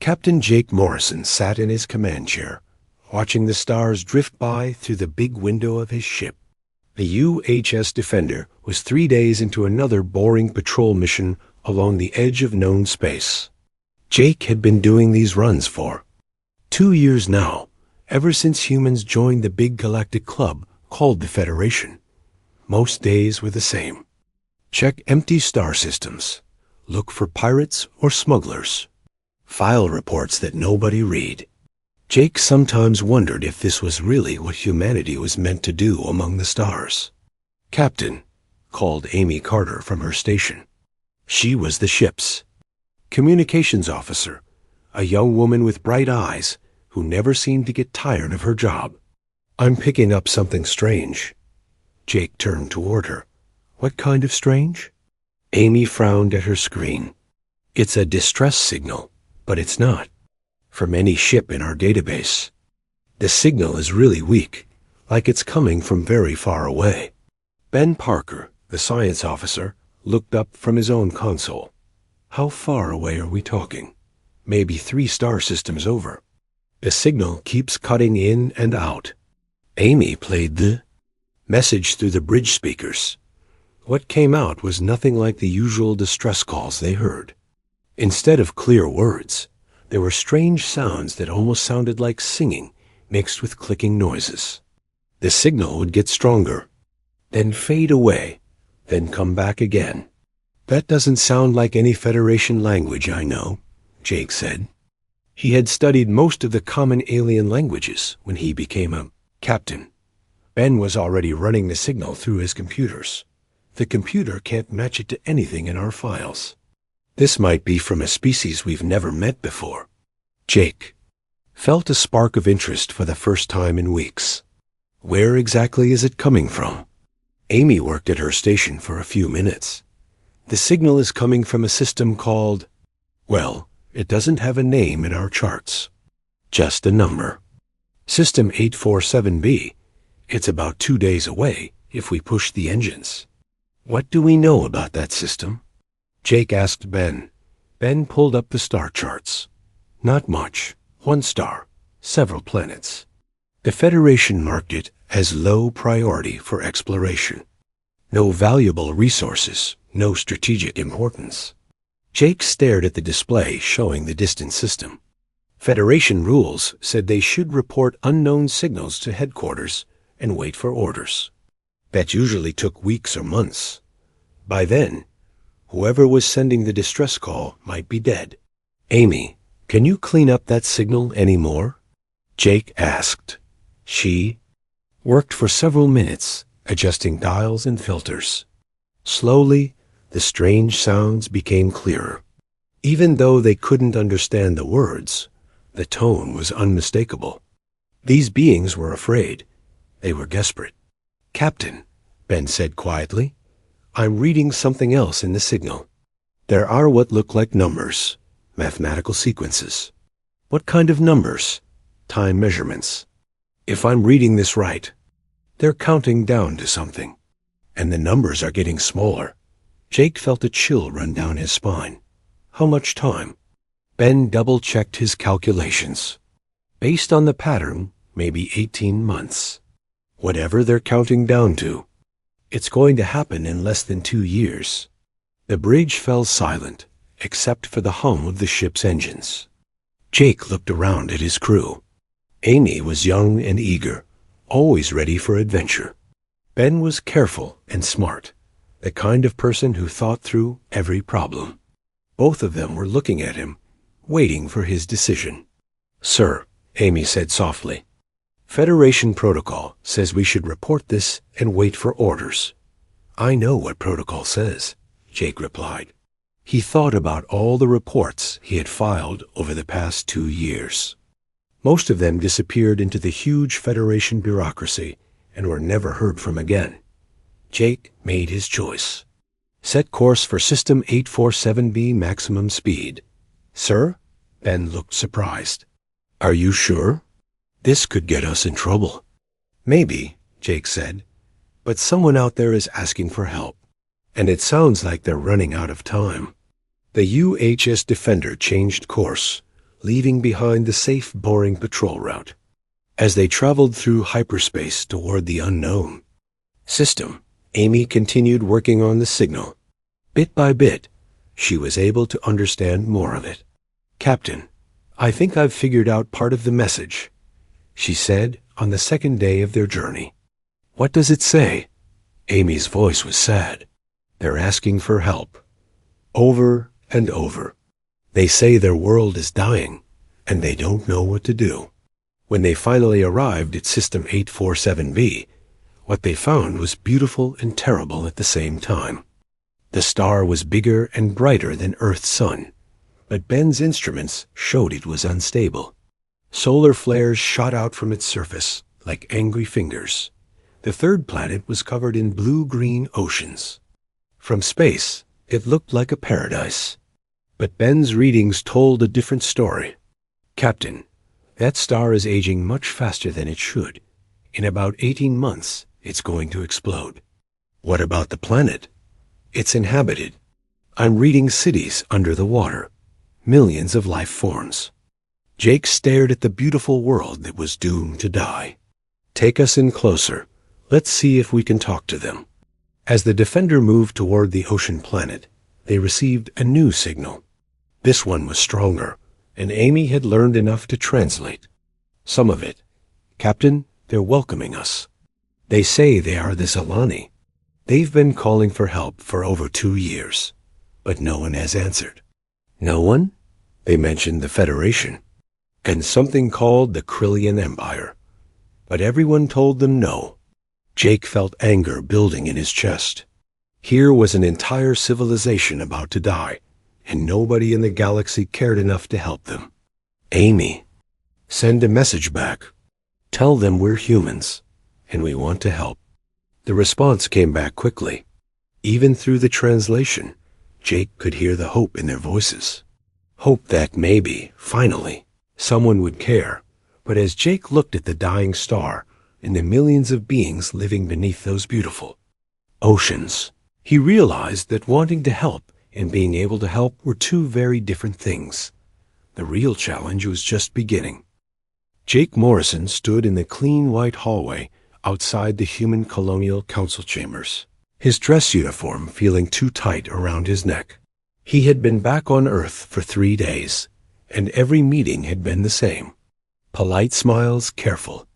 Captain Jake Morrison sat in his command chair, watching the stars drift by through the big window of his ship. The UHS Defender was 3 days into another boring patrol mission along the edge of known space. Jake had been doing these runs for 2 years now, ever since humans joined the big galactic club called the Federation. Most days were the same. Check empty star systems. Look for pirates or smugglers. File reports that nobody read. Jake sometimes wondered if this was really what humanity was meant to do among the stars. "Captain," called Amy Carter from her station. She was the ship's communications officer, a young woman with bright eyes who never seemed to get tired of her job. "I'm picking up something strange." Jake turned toward her. "What kind of strange?" Amy frowned at her screen. "It's a distress signal, but it's not from any ship in our database. The signal is really weak, like it's coming from very far away." Ben Parker, the science officer, looked up from his own console. "How far away are we talking?" "Maybe 3 star systems over. The signal keeps cutting in and out." Amy played the message through the bridge speakers. What came out was nothing like the usual distress calls they heard. Instead of clear words, there were strange sounds that almost sounded like singing, mixed with clicking noises. The signal would get stronger, then fade away, then come back again. "That doesn't sound like any Federation language I know," Jake said. He had studied most of the common alien languages when he became a captain. Ben was already running the signal through his computers. The computer can't match it to anything in our files. This might be from a species we've never met before. Jake felt a spark of interest for the first time in weeks. Where exactly is it coming from? Amy worked at her station for a few minutes. "The signal is coming from a system called..." "Well, it doesn't have a name in our charts. Just a number. System 847B. It's about 2 days away if we push the engines." "What do we know about that system?" Jake asked Ben. Ben pulled up the star charts. "Not much. 1 star. Several planets. The Federation marked it as low priority for exploration. No valuable resources, no strategic importance." Jake stared at the display showing the distant system. Federation rules said they should report unknown signals to headquarters and wait for orders. That usually took weeks or months. By then, whoever was sending the distress call might be dead. "Amy, can you clean up that signal any more?" Jake asked. She worked for several minutes, adjusting dials and filters. Slowly, the strange sounds became clearer. Even though they couldn't understand the words, the tone was unmistakable. These beings were afraid. They were desperate. "Captain," Ben said quietly, "I'm reading something else in the signal. There are what look like numbers, mathematical sequences." "What kind of numbers?" "Time measurements. If I'm reading this right, they're counting down to something, and the numbers are getting smaller." Jake felt a chill run down his spine. "How much time?" Ben double-checked his calculations. "Based on the pattern, maybe 18 months. Whatever they're counting down to, it's going to happen in less than 2 years." The bridge fell silent, except for the hum of the ship's engines. Jake looked around at his crew. Amy was young and eager, always ready for adventure. Ben was careful and smart, the kind of person who thought through every problem. Both of them were looking at him, waiting for his decision. "Sir," Amy said softly, "Federation protocol says we should report this and wait for orders." "I know what protocol says," Jake replied. He thought about all the reports he had filed over the past 2 years. Most of them disappeared into the huge Federation bureaucracy and were never heard from again. Jake made his choice. "Set course for System 847B maximum speed." "Sir?" Ben looked surprised. "Are you sure? This could get us in trouble." "Maybe," Jake said, "but someone out there is asking for help, and it sounds like they're running out of time." The UHS Defender changed course, leaving behind the safe, boring patrol route. As they traveled through hyperspace toward the unknown system, Amy continued working on the signal. Bit by bit, she was able to understand more of it. "Captain, I think I've figured out part of the message," she said on the second day of their journey. "What does it say?" Amy's voice was sad. "They're asking for help. Over and over. They say their world is dying, and they don't know what to do." When they finally arrived at System 847b, what they found was beautiful and terrible at the same time. The star was bigger and brighter than Earth's sun, but Ben's instruments showed it was unstable. Solar flares shot out from its surface like angry fingers. The third planet was covered in blue-green oceans. From space, it looked like a paradise. But Ben's readings told a different story. "Captain, that star is aging much faster than it should. In about 18 months, it's going to explode." "What about the planet?" "It's inhabited. I'm reading cities under the water. Millions of life forms." Jake stared at the beautiful world that was doomed to die. "Take us in closer. Let's see if we can talk to them." As the Defender moved toward the ocean planet, they received a new signal. This one was stronger, and Amy had learned enough to translate some of it. "Captain, they're welcoming us. They say they are the Zalani. They've been calling for help for over 2 years, but no one has answered." "No one?" They mentioned the Federation and something called the Krillian Empire, but everyone told them no. Jake felt anger building in his chest. Here was an entire civilization about to die, and nobody in the galaxy cared enough to help them. "Amy, send a message back. Tell them we're humans, and we want to help." The response came back quickly. Even through the translation, Jake could hear the hope in their voices. Hope that maybe, finally, someone would care. But as Jake looked at the dying star and the millions of beings living beneath those beautiful oceans, he realized that wanting to help and being able to help were two very different things. The real challenge was just beginning. Jake Morrison stood in the clean white hallway outside the Human Colonial Council chambers, his dress uniform feeling too tight around his neck. He had been back on Earth for 3 days, and every meeting had been the same. Polite smiles, careful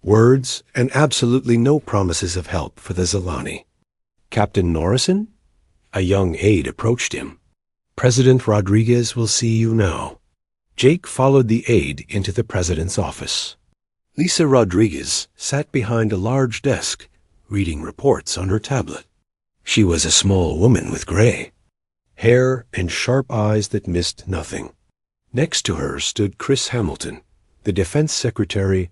words, and absolutely no promises of help for the Zalani. "Captain Morrison?" A young aide approached him. "President Rodriguez will see you now." Jake followed the aide into the president's office. Lisa Rodriguez sat behind a large desk, reading reports on her tablet. She was a small woman with gray hair and sharp eyes that missed nothing. Next to her stood Chris Hamilton, the defense secretary,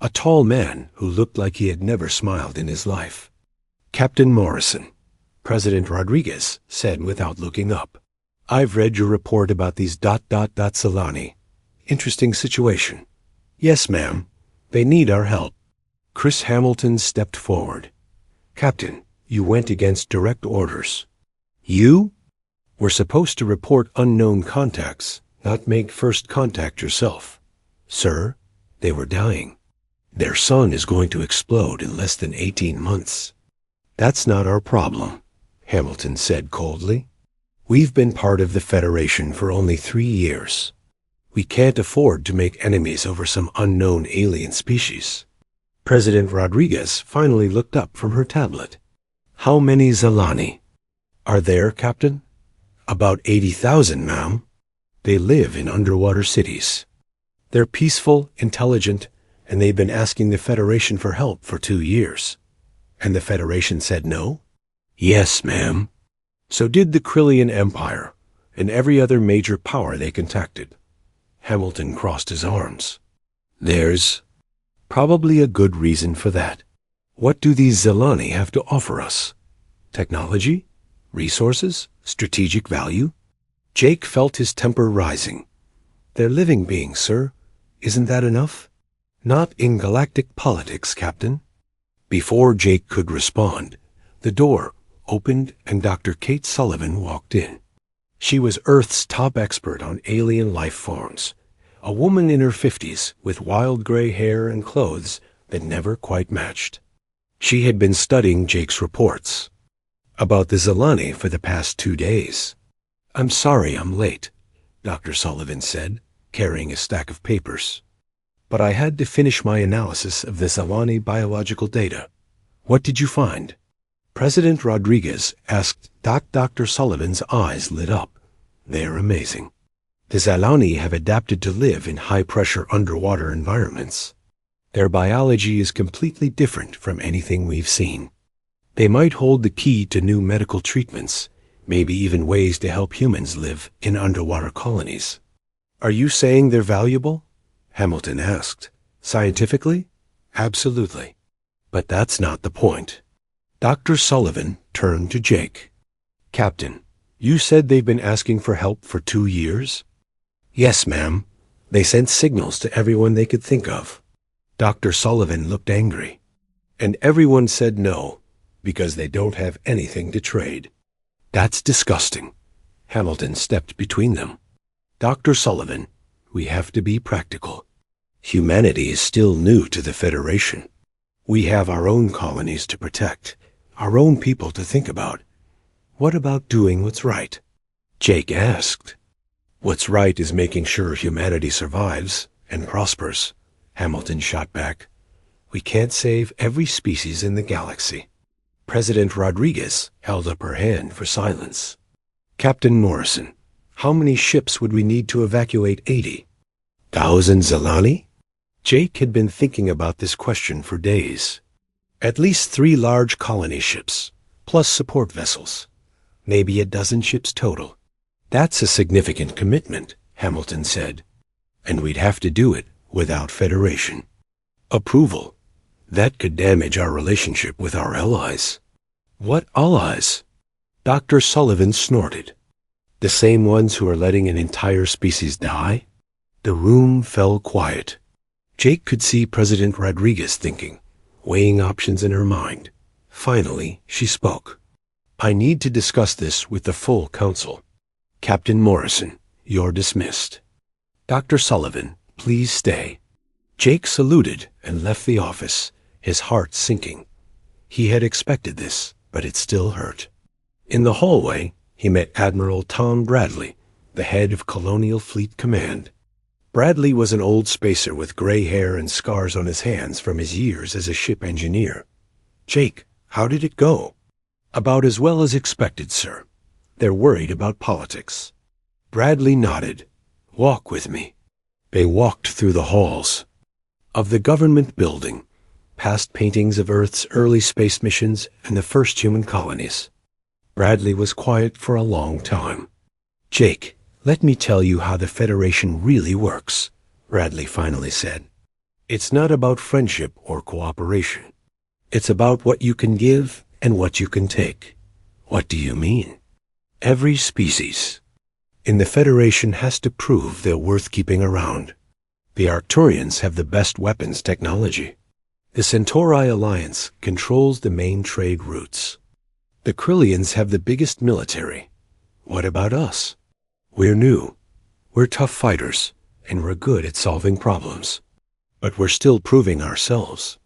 a tall man who looked like he had never smiled in his life. "Captain Morrison," President Rodriguez said without looking up, "I've read your report about these Zalani. Interesting situation." "Yes, ma'am. They need our help." Chris Hamilton stepped forward. "Captain, you went against direct orders." "You?" "We're supposed to report unknown contacts, not make first contact yourself." "Sir, they were dying. Their sun is going to explode in less than 18 months. "That's not our problem," Hamilton said coldly. "We've been part of the Federation for only 3 years. We can't afford to make enemies over some unknown alien species." President Rodriguez finally looked up from her tablet. "How many Zalani are there, Captain?" "About 80,000, ma'am. They live in underwater cities. They're peaceful, intelligent, and they've been asking the Federation for help for 2 years." "And the Federation said no?" "Yes, ma'am. So did the Krillian Empire and every other major power they contacted." Hamilton crossed his arms. "There's probably a good reason for that. What do these Zalani have to offer us? Technology? Resources? Strategic value?" Jake felt his temper rising. "They're living beings, sir. Isn't that enough?" "Not in galactic politics, Captain." Before Jake could respond, the door opened and Dr. Kate Sullivan walked in. She was Earth's top expert on alien life forms, A woman in her 50s with wild gray hair and clothes that never quite matched. She had been studying Jake's reports about the Zalani for the past 2 days. "I'm sorry I'm late," Dr. Sullivan said, carrying a stack of papers. "But I had to finish my analysis of the Zalani biological data. What did you find?" President Rodriguez asked. Dr. Sullivan's eyes lit up. "They're amazing. The Zalani have adapted to live in high-pressure underwater environments. Their biology is completely different from anything we've seen. They might hold the key to new medical treatments, maybe even ways to help humans live in underwater colonies." "Are you saying they're valuable?" Hamilton asked. "Scientifically? Absolutely. But that's not the point." Dr. Sullivan turned to Jake. "Captain, you said they've been asking for help for 2 years?" "Yes, ma'am. They sent signals to everyone they could think of." Dr. Sullivan looked angry. "And everyone said no, because they don't have anything to trade." "That's disgusting." Hamilton stepped between them. "Dr. Sullivan, we have to be practical. Humanity is still new to the Federation. We have our own colonies to protect, our own people to think about. What about doing what's right?" Jake asked. "What's right is making sure humanity survives and prospers," Hamilton shot back. "We can't save every species in the galaxy." President Rodriguez held up her hand for silence. "Captain Morrison, how many ships would we need to evacuate 80,000 Zalani?" Jake had been thinking about this question for days. "At least 3 large colony ships, plus support vessels. Maybe a dozen ships total." "That's a significant commitment," Hamilton said. "And we'd have to do it without Federation approval. That could damage our relationship with our allies." "What allies?" Dr. Sullivan snorted. "The same ones who are letting an entire species die?" The room fell quiet. Jake could see President Rodriguez thinking, weighing options in her mind. Finally, she spoke. "I need to discuss this with the full council. Captain Morrison, you're dismissed. Dr. Sullivan, please stay." Jake saluted and left the office, his heart sinking. He had expected this, but it still hurt. In the hallway, he met Admiral Tom Bradley, the head of Colonial Fleet Command. Bradley was an old spacer with gray hair and scars on his hands from his years as a ship engineer. "Jake, how did it go?" "About as well as expected, sir. They're worried about politics." Bradley nodded. "Walk with me." They walked through the halls of the government building, past paintings of Earth's early space missions and the first human colonies. Bradley was quiet for a long time. "Jake, let me tell you how the Federation really works," Bradley finally said. "It's not about friendship or cooperation. It's about what you can give and what you can take." "What do you mean?" "Every species in the Federation has to prove they're worth keeping around. The Arcturians have the best weapons technology. The Centauri Alliance controls the main trade routes. The Krillians have the biggest military. What about us? We're new. We're tough fighters, and we're good at solving problems. But we're still proving ourselves."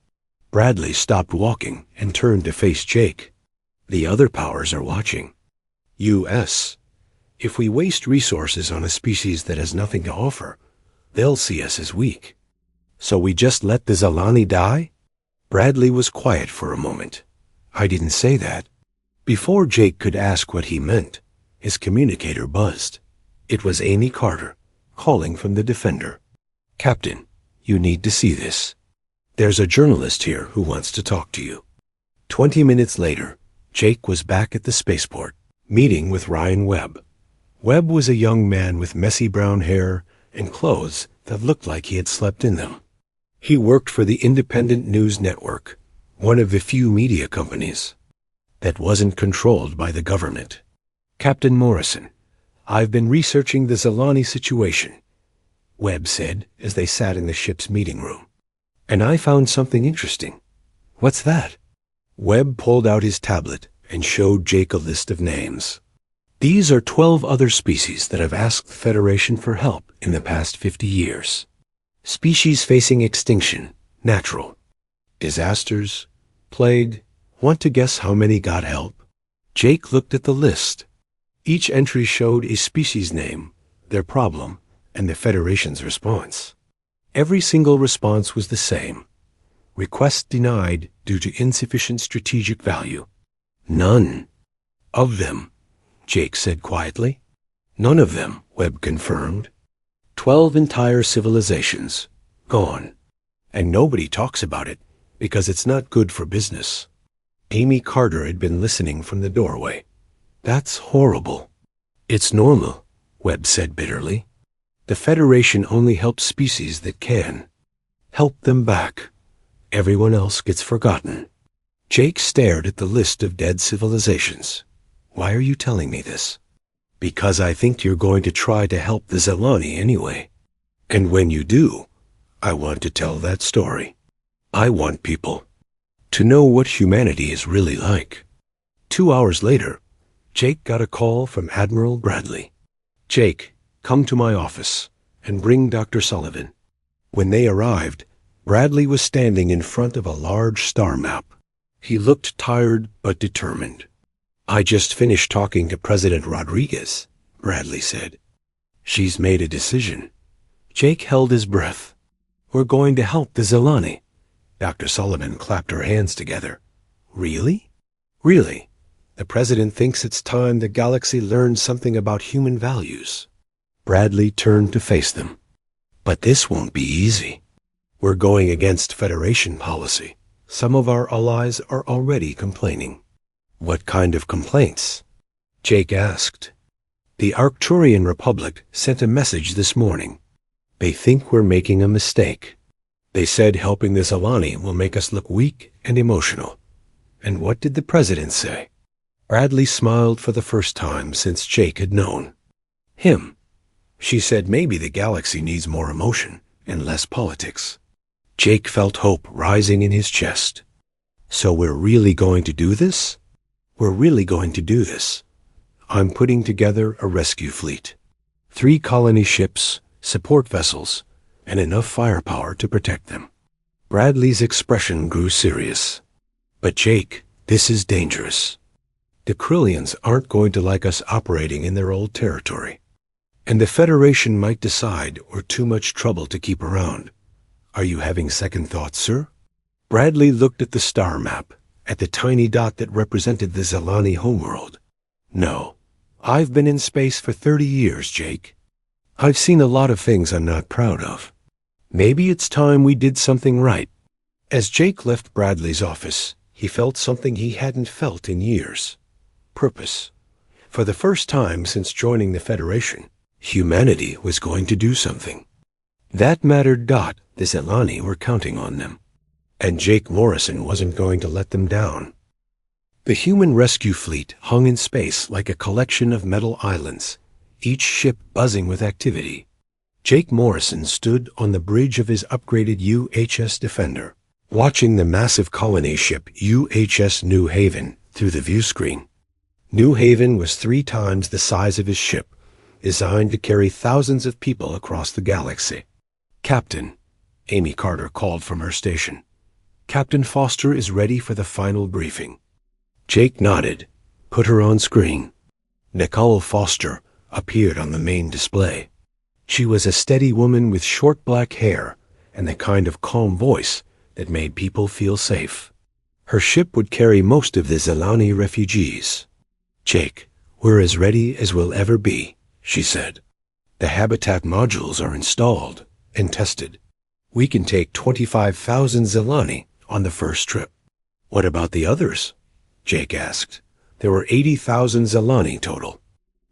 Bradley stopped walking and turned to face Jake. "The other powers are watching. U.S. If we waste resources on a species that has nothing to offer, they'll see us as weak. So we just let the Zalani die?" Bradley was quiet for a moment. "I didn't say that." Before Jake could ask what he meant, his communicator buzzed. It was Amy Carter, calling from the Defender. "Captain, you need to see this. There's a journalist here who wants to talk to you." 20 minutes later, Jake was back at the spaceport, meeting with Ryan Webb. Webb was a young man with messy brown hair and clothes that looked like he had slept in them. He worked for the Independent News Network, one of the few media companies that wasn't controlled by the government. "Captain Morrison, I've been researching the Zalani situation," Webb said as they sat in the ship's meeting room. "And I found something interesting." "What's that?" Webb pulled out his tablet and showed Jake a list of names. These are 12 other species that have asked the Federation for help in the past 50 years. Species facing extinction, natural. Disasters, plague. Want to guess how many got help? Jake looked at the list. Each entry showed a species name, their problem, and the Federation's response. Every single response was the same. Request denied due to insufficient strategic value. None of them, Jake said quietly. None of them, Webb confirmed. 12 entire civilizations, gone. And nobody talks about it because it's not good for business. Amy Carter had been listening from the doorway. That's horrible. It's normal, Webb said bitterly. The Federation only helps species that can. Help them back. Everyone else gets forgotten. Jake stared at the list of dead civilizations. Why are you telling me this? Because I think you're going to try to help the Zelani anyway. And when you do, I want to tell that story. I want people to know what humanity is really like. 2 hours later, Jake got a call from Admiral Bradley. Jake, come to my office and bring Dr. Sullivan. When they arrived, Bradley was standing in front of a large star map. He looked tired but determined. I just finished talking to President Rodriguez, Bradley said. She's made a decision. Jake held his breath. We're going to help the Zelani. Dr. Sullivan clapped her hands together. Really? Really. The president thinks it's time the galaxy learns something about human values. Bradley turned to face them. But this won't be easy. We're going against Federation policy. Some of our allies are already complaining. What kind of complaints? Jake asked. The Arcturian Republic sent a message this morning. They think we're making a mistake. They said helping the Zelani will make us look weak and emotional. And what did the president say? Bradley smiled for the first time since Jake had known him. She said maybe the galaxy needs more emotion and less politics. Jake felt hope rising in his chest. So we're really going to do this? We're really going to do this. I'm putting together a rescue fleet. 3 colony ships, support vessels, and enough firepower to protect them. Bradley's expression grew serious. But Jake, this is dangerous. The Krillians aren't going to like us operating in their old territory. And the Federation might decide we're too much trouble to keep around. Are you having second thoughts, sir? Bradley looked at the star map, at the tiny dot that represented the Zelani homeworld. No. I've been in space for 30 years, Jake. I've seen a lot of things I'm not proud of. Maybe it's time we did something right. As Jake left Bradley's office, he felt something he hadn't felt in years. Purpose. For the first time since joining the Federation, humanity was going to do something. That mattered. The Zelani were counting on them. And Jake Morrison wasn't going to let them down. The human rescue fleet hung in space like a collection of metal islands, each ship buzzing with activity. Jake Morrison stood on the bridge of his upgraded UHS Defender, watching the massive colony ship UHS New Haven through the view screen. New Haven was 3 times the size of his ship, designed to carry thousands of people across the galaxy. Captain, Amy Carter called from her station. Captain Foster is ready for the final briefing. Jake nodded, put her on screen. Nicole Foster appeared on the main display. She was a steady woman with short black hair and the kind of calm voice that made people feel safe. Her ship would carry most of the Zelani refugees. Jake, we're as ready as we'll ever be, she said. The habitat modules are installed and tested. We can take 25,000 Zelani on the first trip. What about the others? Jake asked. There were 80,000 Zelani total.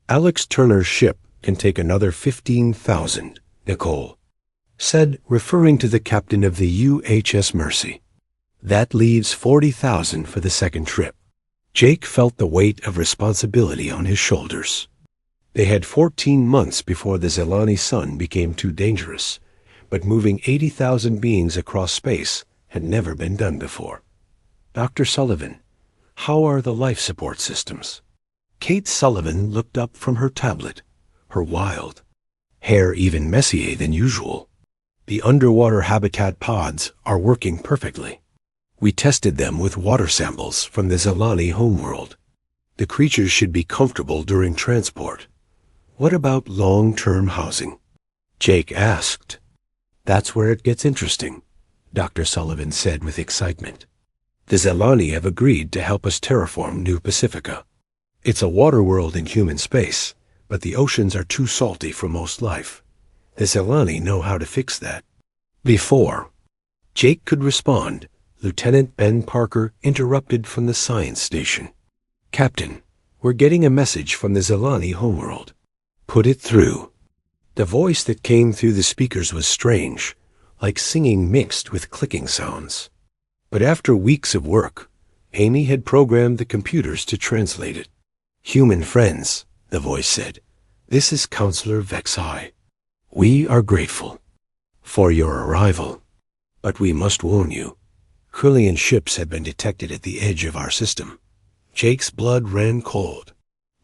Alex Turner's ship can take another 15,000, Nicole said, referring to the captain of the UHS Mercy. That leaves 40,000 for the second trip. Jake felt the weight of responsibility on his shoulders. They had 14 months before the Zelani sun became too dangerous, but moving 80,000 beings across space had never been done before. Dr. Sullivan, how are the life support systems? Kate Sullivan looked up from her tablet, her wild hair even messier than usual. The underwater habitat pods are working perfectly. We tested them with water samples from the Zalani homeworld. The creatures should be comfortable during transport. What about long-term housing? Jake asked. That's where it gets interesting, Dr. Sullivan said with excitement. The Zalani have agreed to help us terraform New Pacifica. It's a water world in human space, but the oceans are too salty for most life. The Zalani know how to fix that. Before Jake could respond, Lieutenant Ben Parker interrupted from the science station. Captain, we're getting a message from the Zalani homeworld. Put it through. The voice that came through the speakers was strange, like singing mixed with clicking sounds. But after weeks of work, Amy had programmed the computers to translate it. Human friends, the voice said, this is Counselor Vexai. We are grateful for your arrival, but we must warn you. Krillian ships have been detected at the edge of our system. Jake's blood ran cold.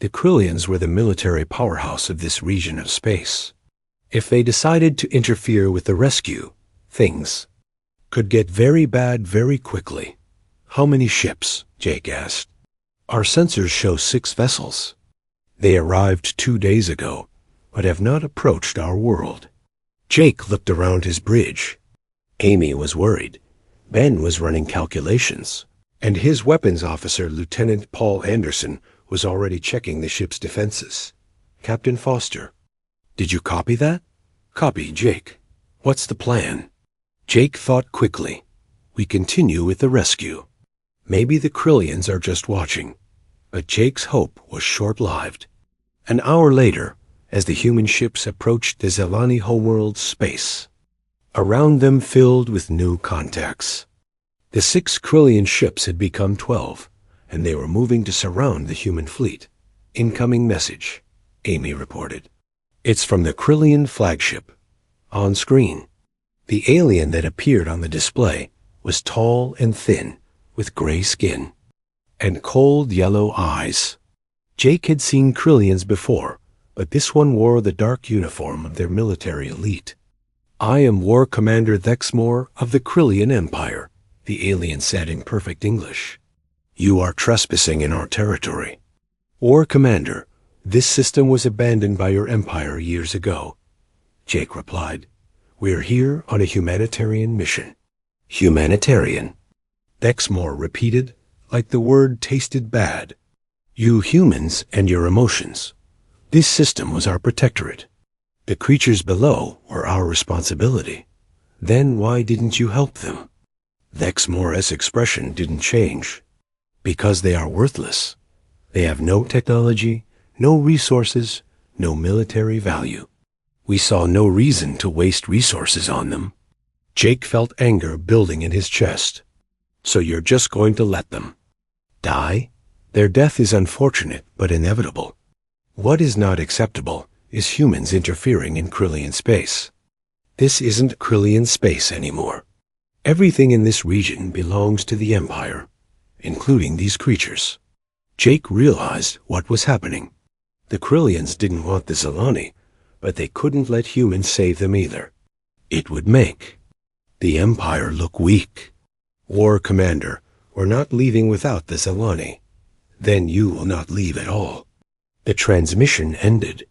The Krillians were the military powerhouse of this region of space. If they decided to interfere with the rescue, things could get very bad very quickly. How many ships? Jake asked. Our sensors show 6 vessels. They arrived 2 days ago, but have not approached our world. Jake looked around his bridge. Amy was worried. Ben was running calculations, and his weapons officer, Lieutenant Paul Anderson, was already checking the ship's defenses. Captain Foster, did you copy that? Copy, Jake. What's the plan? Jake thought quickly. We continue with the rescue. Maybe the Krillians are just watching. But Jake's hope was short-lived. An hour later, as the human ships approached the Zalani homeworld's space, around them filled with new contacts. The 6 Krillian ships had become 12, and they were moving to surround the human fleet. Incoming message, Amy reported. It's from the Krillian flagship. On screen, the alien that appeared on the display was tall and thin, with gray skin and cold yellow eyes. Jake had seen Krillians before, but this one wore the dark uniform of their military elite. I am War Commander Thexmore of the Krillian Empire, the alien said in perfect English. You are trespassing in our territory. War Commander, this system was abandoned by your empire years ago. Jake replied. We're here on a humanitarian mission. Humanitarian? Thexmore repeated, like the word tasted bad. You humans and your emotions. This system was our protectorate. The creatures below were our responsibility. Then why didn't you help them? Thexmore's expression didn't change. Because they are worthless. They have no technology, no resources, no military value. We saw no reason to waste resources on them. Jake felt anger building in his chest. So you're just going to let them die? Their death is unfortunate but inevitable. What is not acceptable is humans interfering in Krillian space. This isn't Krillian space anymore. Everything in this region belongs to the Empire, including these creatures. Jake realized what was happening. The Krillians didn't want the Zalani, but they couldn't let humans save them either. It would make the Empire look weak. War Commander, we're not leaving without the Zalani. Then you will not leave at all. The transmission ended.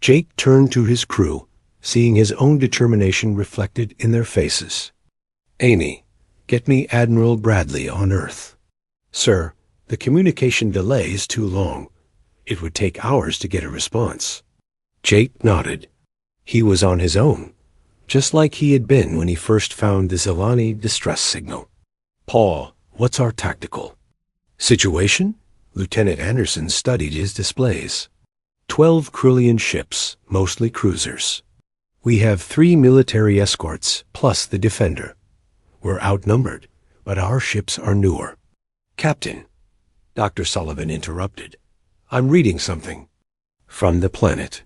Jake turned to his crew, seeing his own determination reflected in their faces. Amy, get me Admiral Bradley on Earth. Sir, the communication delay is too long. It would take hours to get a response. Jake nodded. He was on his own, just like he had been when he first found the Zalani distress signal. Paul, what's our tactical situation? Lieutenant Anderson studied his displays. 12 Krillian ships, mostly cruisers. We have 3 military escorts, plus the Defender. We're outnumbered, but our ships are newer. Captain, Dr. Sullivan interrupted. I'm reading something. From the planet.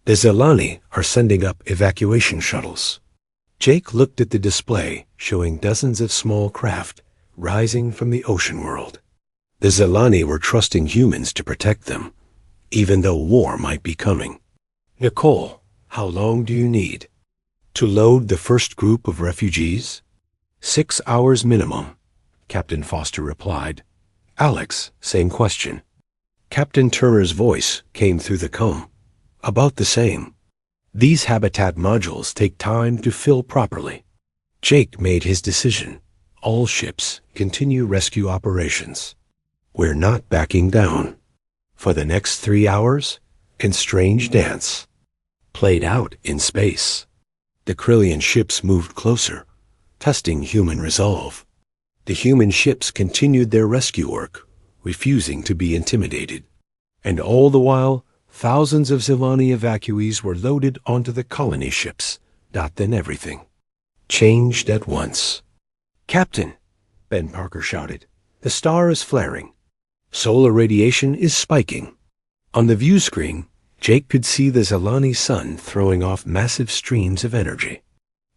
The Zalani are sending up evacuation shuttles. Jake looked at the display, showing dozens of small craft rising from the ocean world. The Zalani were trusting humans to protect them, even though war might be coming. Nicole, how long do you need to load the first group of refugees? 6 hours minimum, Captain Foster replied. Alex, same question. Captain Turner's voice came through the comm. About the same. These habitat modules take time to fill properly. Jake made his decision. All ships continue rescue operations. We're not backing down. For the next 3 hours, in strange dance played out in space. The Krillian ships moved closer, testing human resolve. The human ships continued their rescue work, refusing to be intimidated. And all the while, thousands of Zilani evacuees were loaded onto the colony ships. Then everything changed at once. Captain, Ben Parker shouted, the star is flaring. Solar radiation is spiking. On the view screen, Jake could see the Zilani sun throwing off massive streams of energy.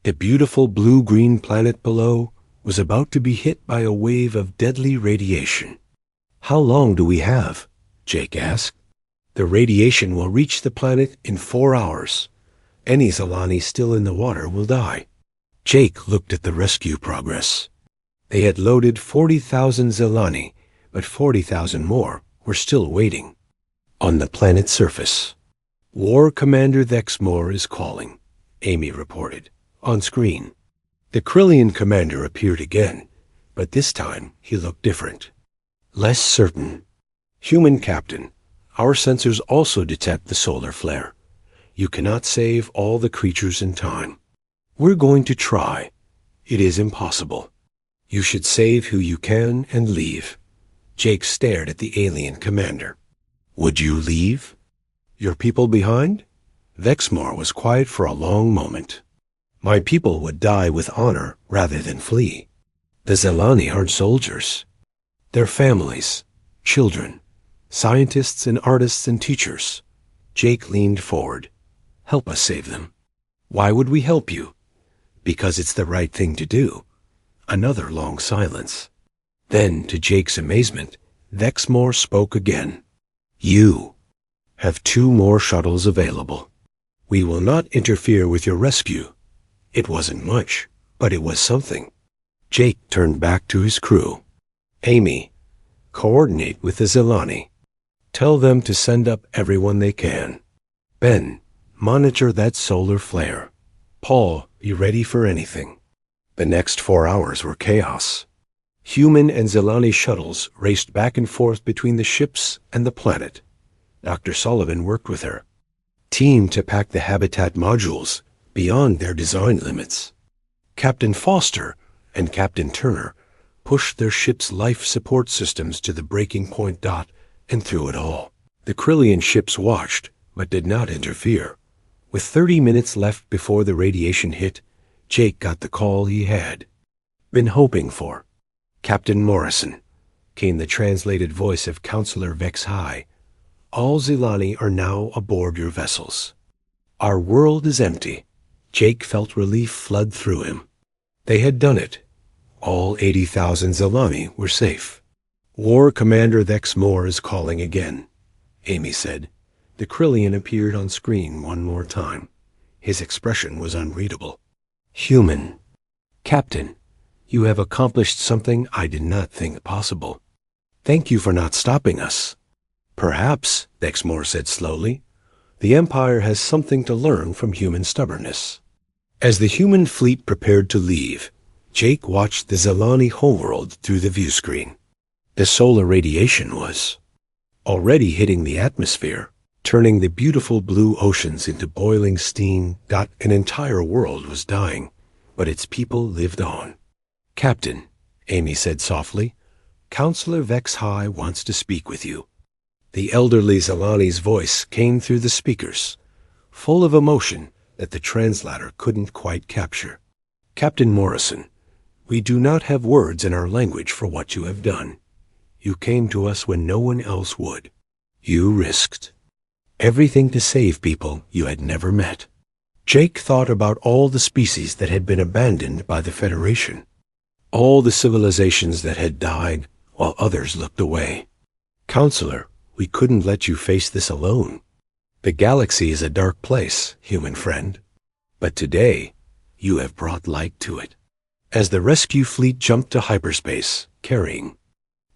The beautiful blue-green planet below was about to be hit by a wave of deadly radiation. How long do we have? Jake asked. The radiation will reach the planet in 4 hours. Any Zilani still in the water will die. Jake looked at the rescue progress. They had loaded 40,000 Zilani, but 40,000 more were still waiting. On the planet's surface. War Commander Vexmore is calling, Amy reported, on screen. The Krillian commander appeared again, but this time he looked different. Less certain. Human captain, our sensors also detect the solar flare. You cannot save all the creatures in time. We're going to try. It is impossible. You should save who you can and leave. Jake stared at the alien commander. Would you leave? Your people behind? Vexmore was quiet for a long moment. My people would die with honor rather than flee. The Zilani aren't soldiers. They're families, children, scientists and artists and teachers. Jake leaned forward. Help us save them. Why would we help you? Because it's the right thing to do. Another long silence. Then, to Jake's amazement, Vexmore spoke again. You have 2 more shuttles available. We will not interfere with your rescue. It wasn't much, but it was something. Jake turned back to his crew. Amy, coordinate with the Zilani. Tell them to send up everyone they can. Ben, monitor that solar flare. Paul, be ready for anything. The next 4 hours were chaos. Human and Zilani shuttles raced back and forth between the ships and the planet. Dr. Sullivan worked with her. Teamed to pack the habitat modules beyond their design limits. Captain Foster and Captain Turner pushed their ship's life support systems to the breaking point. And through it all, the Krillian ships watched, but did not interfere. With 30 minutes left before the radiation hit, Jake got the call he had been hoping for. Captain Morrison, came the translated voice of Counselor Vex High. All Zilani are now aboard your vessels. Our world is empty. Jake felt relief flood through him. They had done it. All 80,000 Zilani were safe. War Commander Vexmore is calling again, Amy said. The Krillian appeared on screen one more time. His expression was unreadable. Human. Captain, you have accomplished something I did not think possible. Thank you for not stopping us. Perhaps, Vexmore said slowly, the Empire has something to learn from human stubbornness. As the human fleet prepared to leave, Jake watched the Zilani homeworld through the view screen. The solar radiation was already hitting the atmosphere, turning the beautiful blue oceans into boiling steam. An entire world was dying, but its people lived on. Captain, Amy said softly, Counselor Vex High wants to speak with you. The elderly Zilani's voice came through the speakers, full of emotion that the translator couldn't quite capture. Captain Morrison, we do not have words in our language for what you have done. You came to us when no one else would. You risked everything to save people you had never met. Jake thought about all the species that had been abandoned by the Federation, all the civilizations that had died while others looked away. Counselor, We couldn't let you face this alone. The galaxy is a dark place, human friend. But today, you have brought light to it. As the rescue fleet jumped to hyperspace, carrying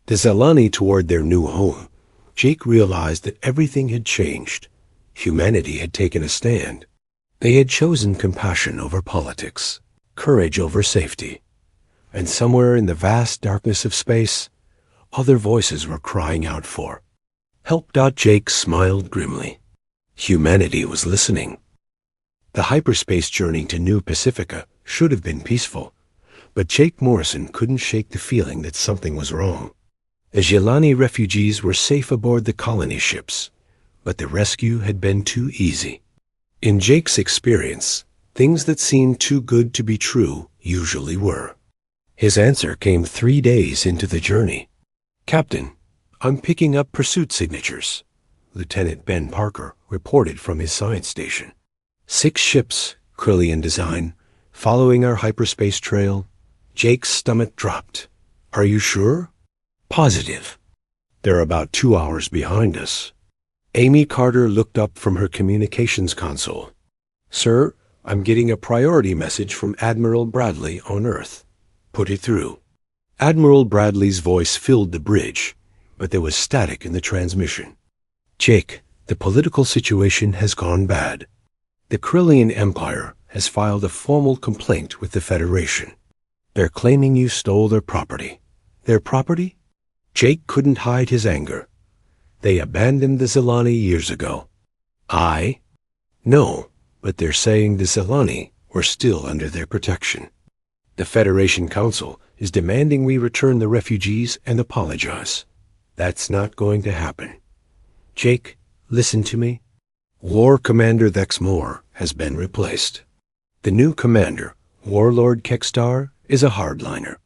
the Zelani toward their new home, Jake realized that everything had changed. Humanity had taken a stand. They had chosen compassion over politics, courage over safety. And somewhere in the vast darkness of space, other voices were crying out for help. Jake smiled grimly. Humanity was listening. The hyperspace journey to New Pacifica should have been peaceful, but Jake Morrison couldn't shake the feeling that something was wrong. The Zelani refugees were safe aboard the colony ships, but the rescue had been too easy. In Jake's experience, things that seemed too good to be true usually were. His answer came 3 days into the journey. "Captain, I'm picking up pursuit signatures," Lieutenant Ben Parker reported from his science station. 6 ships, Krillian design, following our hyperspace trail. Jake's stomach dropped. "Are you sure?" "Positive. They're about 2 hours behind us." Amy Carter looked up from her communications console. "Sir, I'm getting a priority message from Admiral Bradley on Earth. Put it through." Admiral Bradley's voice filled the bridge, but there was static in the transmission. "Jake, the political situation has gone bad. The Krillian Empire has filed a formal complaint with the Federation. They're claiming you stole their property." "Their property?" Jake couldn't hide his anger. "They abandoned the Zelani years ago." "No, but they're saying the Zelani were still under their protection. The Federation Council is demanding we return the refugees and apologize. That's not going to happen. Jake, listen to me. War Commander Thexmore has been replaced. The new commander, Warlord Kekstar, is a hardliner.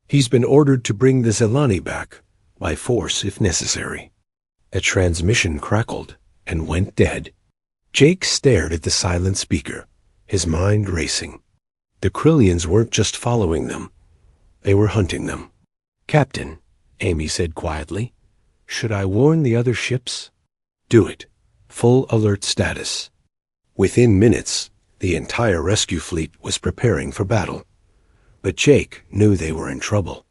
He's been ordered to bring the Zelani back, by force if necessary." A transmission crackled and went dead. Jake stared at the silent speaker, his mind racing. The Krillians weren't just following them. They were hunting them. "Captain," Amy said quietly, "should I warn the other ships?" "Do it. Full alert status." Within minutes, the entire rescue fleet was preparing for battle. But Jake knew they were in trouble.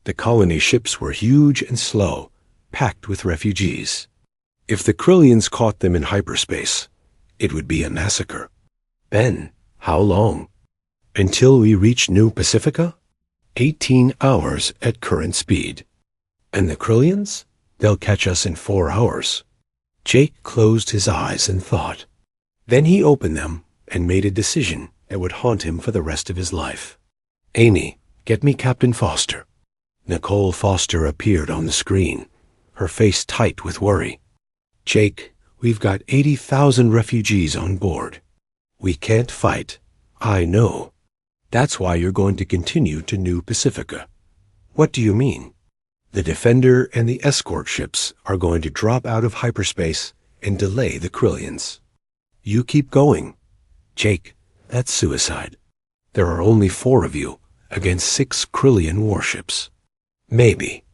The colony ships were huge and slow, packed with refugees. If the Krillians caught them in hyperspace, it would be a massacre. "Ben, how long?" "Until we reach New Pacifica? 18 hours at current speed." "And the Krillians? They'll catch us in 4 hours." Jake closed his eyes and thought. Then he opened them and made a decision that would haunt him for the rest of his life. "Amy, get me Captain Foster." Nicole Foster appeared on the screen, her face tight with worry. "Jake, we've got 80,000 refugees on board. We can't fight." "I know. That's why you're going to continue to New Pacifica." "What do you mean?" "The Defender and the escort ships are going to drop out of hyperspace and delay the Krillians. You keep going." "Jake, that's suicide. There are only 4 of you against 6 Krillian warships." "Maybe,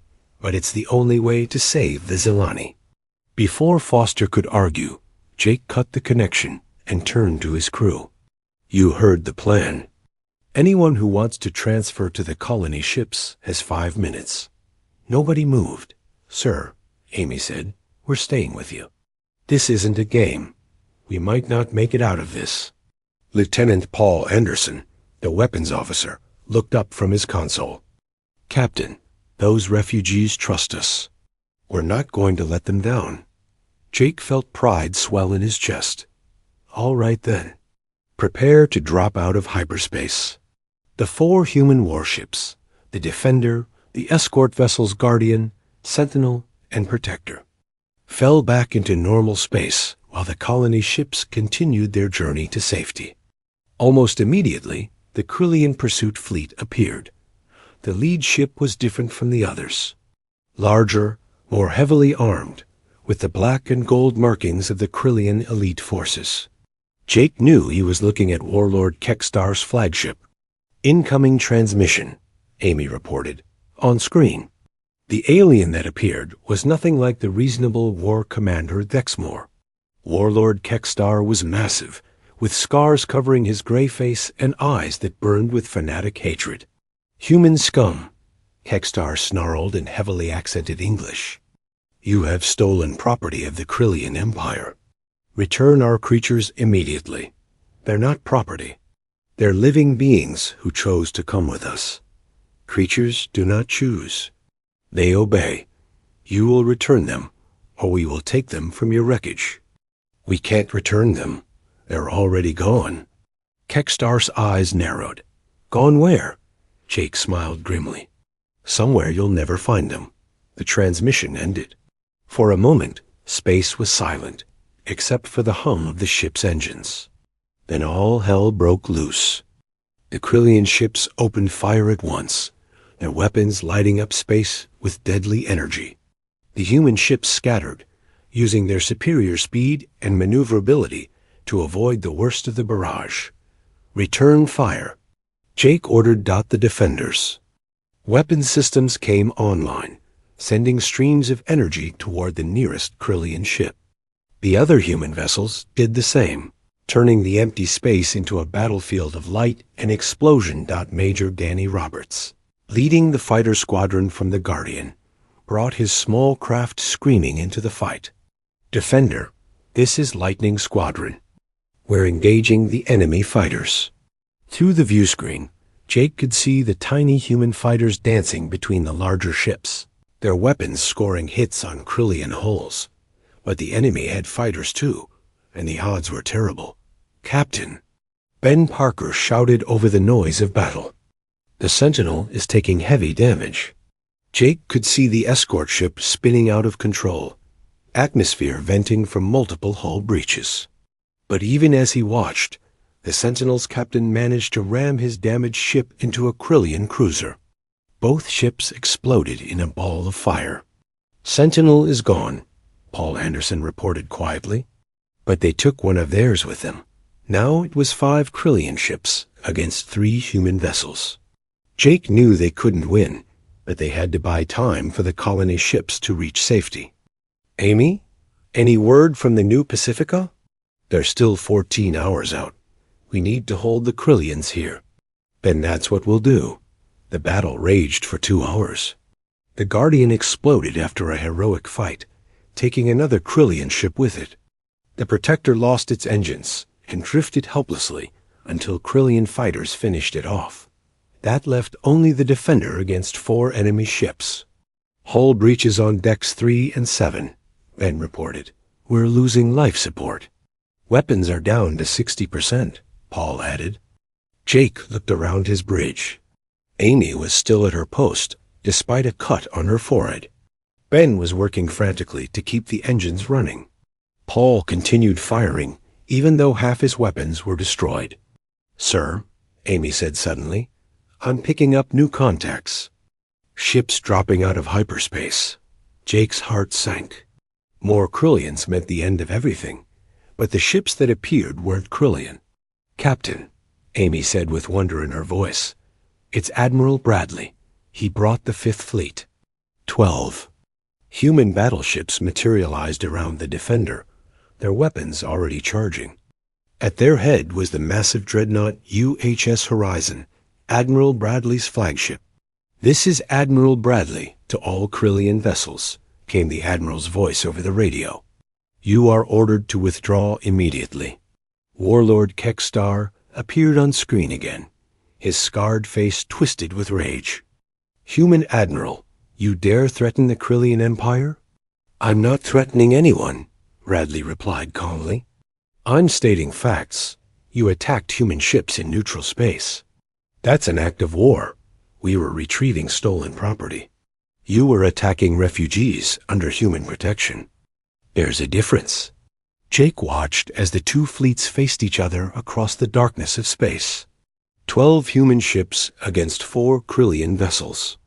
but it's the only way to save the Zelani." Before Foster could argue, Jake cut the connection and turned to his crew. "You heard the plan. Anyone who wants to transfer to the colony ships has 5 minutes. Nobody moved." "Sir," Amy said, "we're staying with you. This isn't a game. We might not make it out of this." Lieutenant Paul Anderson, the weapons officer, looked up from his console. "Captain, those refugees trust us. We're not going to let them down." Jake felt pride swell in his chest. "All right then. Prepare to drop out of hyperspace." The 4 human warships, the Defender, the escort vessels Guardian, Sentinel, and Protector, fell back into normal space while the colony ships continued their journey to safety. Almost immediately, the Krillian pursuit fleet appeared. The lead ship was different from the others. Larger, more heavily armed, with the black and gold markings of the Krillian elite forces. Jake knew he was looking at Warlord Kekstar's flagship. "Incoming transmission," Amy reported, on screen. The alien that appeared was nothing like the reasonable war commander Dexmore. Warlord Kekstar was massive, with scars covering his gray face and eyes that burned with fanatic hatred. "Human scum," Kekstar snarled in heavily accented English. "You have stolen property of the Krillian Empire. Return our creatures immediately. They're not property. They're living beings who chose to come with us. Creatures do not choose. They obey. You will return them, or we will take them from your wreckage." "We can't return them. They're already gone." Kekstar's eyes narrowed. "Gone where?" Jake smiled grimly. "Somewhere you'll never find them." The transmission ended. For a moment, space was silent, except for the hum of the ship's engines. Then all hell broke loose. The Krillian ships opened fire at once, their weapons lighting up space with deadly energy. The human ships scattered, using their superior speed and maneuverability to avoid the worst of the barrage. "Return fire." Jake ordered the defenders. Weapon systems came online, sending streams of energy toward the nearest Krillian ship. The other human vessels did the same, turning the empty space into a battlefield of light and explosion. Major Danny Roberts, leading the fighter squadron from the Guardian, brought his small craft screaming into the fight. "Defender, this is Lightning Squadron. We're engaging the enemy fighters." Through the view screen, Jake could see the tiny human fighters dancing between the larger ships, their weapons scoring hits on Krillian hulls. But the enemy had fighters too, and the odds were terrible. "Captain," Ben Parker shouted over the noise of battle, "the Sentinel is taking heavy damage." Jake could see the escort ship spinning out of control, atmosphere venting from multiple hull breaches. But even as he watched, the Sentinel's captain managed to ram his damaged ship into a Krillian cruiser. Both ships exploded in a ball of fire. "Sentinel is gone," Paul Anderson reported quietly. "But they took one of theirs with them." Now it was 5 Krillian ships against 3 human vessels. Jake knew they couldn't win, but they had to buy time for the colony ships to reach safety. "Amy, any word from the New Pacifica?" "They're still 14 hours out. We need to hold the Krillians here." "Then that's what we'll do." The battle raged for 2 hours. The Guardian exploded after a heroic fight, taking another Krillian ship with it. The Protector lost its engines and drifted helplessly until Krillian fighters finished it off. That left only the Defender against 4 enemy ships. "Hull breaches on decks 3 and 7, Ben reported. "We're losing life support." "Weapons are down to 60%, Paul added. Jake looked around his bridge. Amy was still at her post, despite a cut on her forehead. Ben was working frantically to keep the engines running. Paul continued firing, even though half his weapons were destroyed. "Sir," Amy said suddenly, "I'm picking up new contacts." Ships dropping out of hyperspace. Jake's heart sank. More Krillians meant the end of everything, but the ships that appeared weren't Krillian. "Captain," Amy said with wonder in her voice, "it's Admiral Bradley. He brought the 5th Fleet." 12. Human battleships materialized around the Defender, their weapons already charging. At their head was the massive dreadnought UHS Horizon, Admiral Bradley's flagship. "This is Admiral Bradley to all Krillian vessels," came the Admiral's voice over the radio. "You are ordered to withdraw immediately." Warlord Kekstar appeared on screen again, his scarred face twisted with rage. "Human Admiral, you dare threaten the Krillian Empire?" "I'm not threatening anyone," Bradley replied calmly. "I'm stating facts. You attacked human ships in neutral space. That's an act of war. We were retrieving stolen property. You were attacking refugees under human protection. There's a difference." Jake watched as the 2 fleets faced each other across the darkness of space. 12 human ships against 4 Krillian vessels.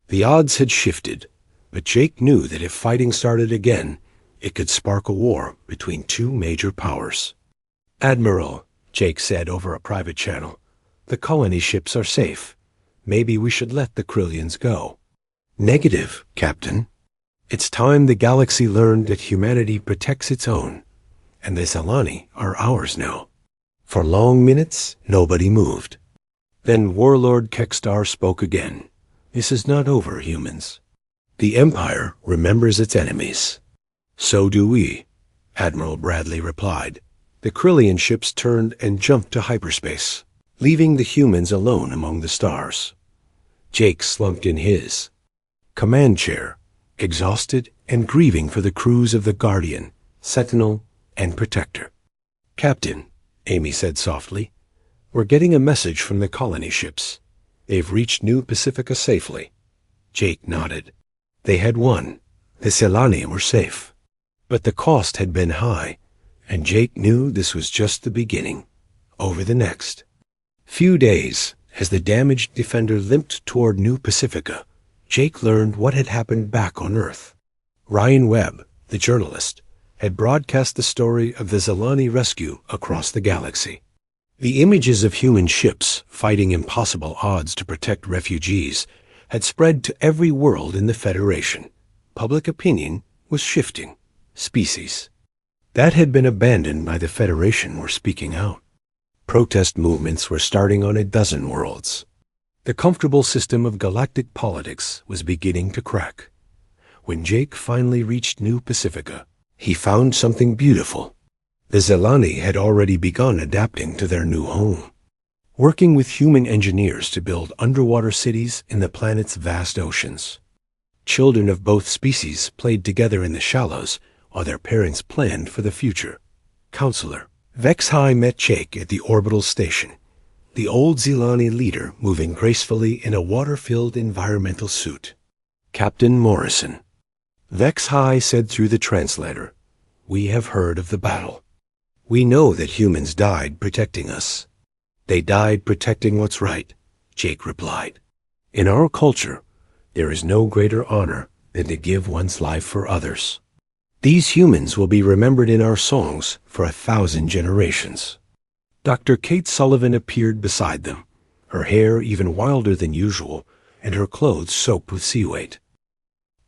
The odds had shifted, but Jake knew that if fighting started again, it could spark a war between 2 major powers. "Admiral," Jake said over a private channel, "the colony ships are safe. Maybe we should let the Krillians go." Negative, Captain. It's time the galaxy learned that humanity protects its own, and the Zalani are ours now. For long minutes, nobody moved. Then Warlord Kekstar spoke again. This is not over, humans. The Empire remembers its enemies. So do we, Admiral Bradley replied. The Krillian ships turned and jumped to hyperspace, leaving the humans alone among the stars. Jake slumped in his command chair, exhausted and grieving for the crews of the Guardian, Sentinel, and Protector. Captain, Amy said softly, we're getting a message from the colony ships. They've reached New Pacifica safely. Jake nodded. They had won. The Zalani were safe. But the cost had been high, and Jake knew this was just the beginning. Over the next few days, as the damaged Defender limped toward New Pacifica, Jake learned what had happened back on Earth. Ryan Webb, the journalist, had broadcast the story of the Zalani rescue across the galaxy. The images of human ships fighting impossible odds to protect refugees had spread to every world in the Federation. Public opinion was shifting. Species that had been abandoned by the Federation were speaking out. Protest movements were starting on a dozen worlds. The comfortable system of galactic politics was beginning to crack. When Jake finally reached New Pacifica, he found something beautiful. The Zalani had already begun adapting to their new home, working with human engineers to build underwater cities in the planet's vast oceans. Children of both species played together in the shallows while their parents planned for the future. Counselor Vexhai met Jake at the orbital station, the old Zalani leader moving gracefully in a water-filled environmental suit. Captain Morrison. Vexhai said through the translator, we have heard of the battle. We know that humans died protecting us. They died protecting what's right, Jake replied. In our culture, there is no greater honor than to give one's life for others. These humans will be remembered in our songs for 1,000 generations. Dr. Kate Sullivan appeared beside them, her hair even wilder than usual, and her clothes soaked with seaweed.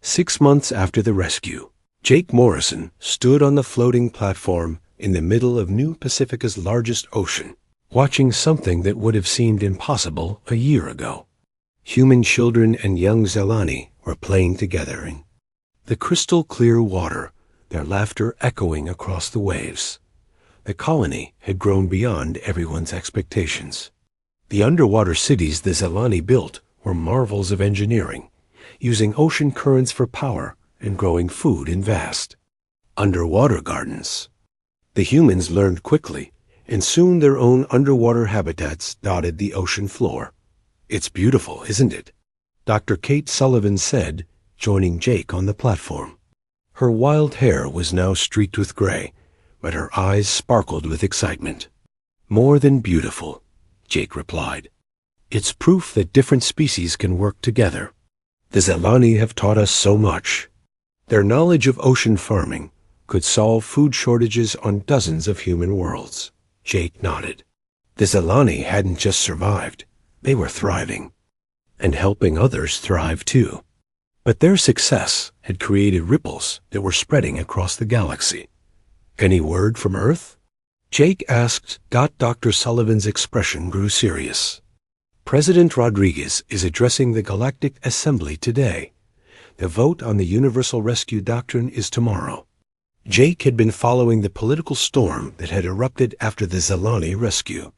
6 months after the rescue, Jake Morrison stood on the floating platform in the middle of New Pacifica's largest ocean, watching something that would have seemed impossible a year ago. Human children and young Zalani were playing together in the crystal-clear water, their laughter echoing across the waves. The colony had grown beyond everyone's expectations. The underwater cities the Zalani built were marvels of engineering, using ocean currents for power and growing food in vast underwater gardens. The humans learned quickly, and soon their own underwater habitats dotted the ocean floor. It's beautiful, isn't it? Dr. Kate Sullivan said, joining Jake on the platform. Her wild hair was now streaked with gray, but her eyes sparkled with excitement. More than beautiful, Jake replied. It's proof that different species can work together. The Zalani have taught us so much. Their knowledge of ocean farming could solve food shortages on dozens of human worlds. Jake nodded. The Zalani hadn't just survived, they were thriving, and helping others thrive too. But their success had created ripples that were spreading across the galaxy. Any word from Earth? Jake asked. Dr. Sullivan's expression grew serious. President Rodriguez is addressing the Galactic Assembly today. The vote on the Universal Rescue Doctrine is tomorrow. Jake had been following the political storm that had erupted after the Zalani rescue.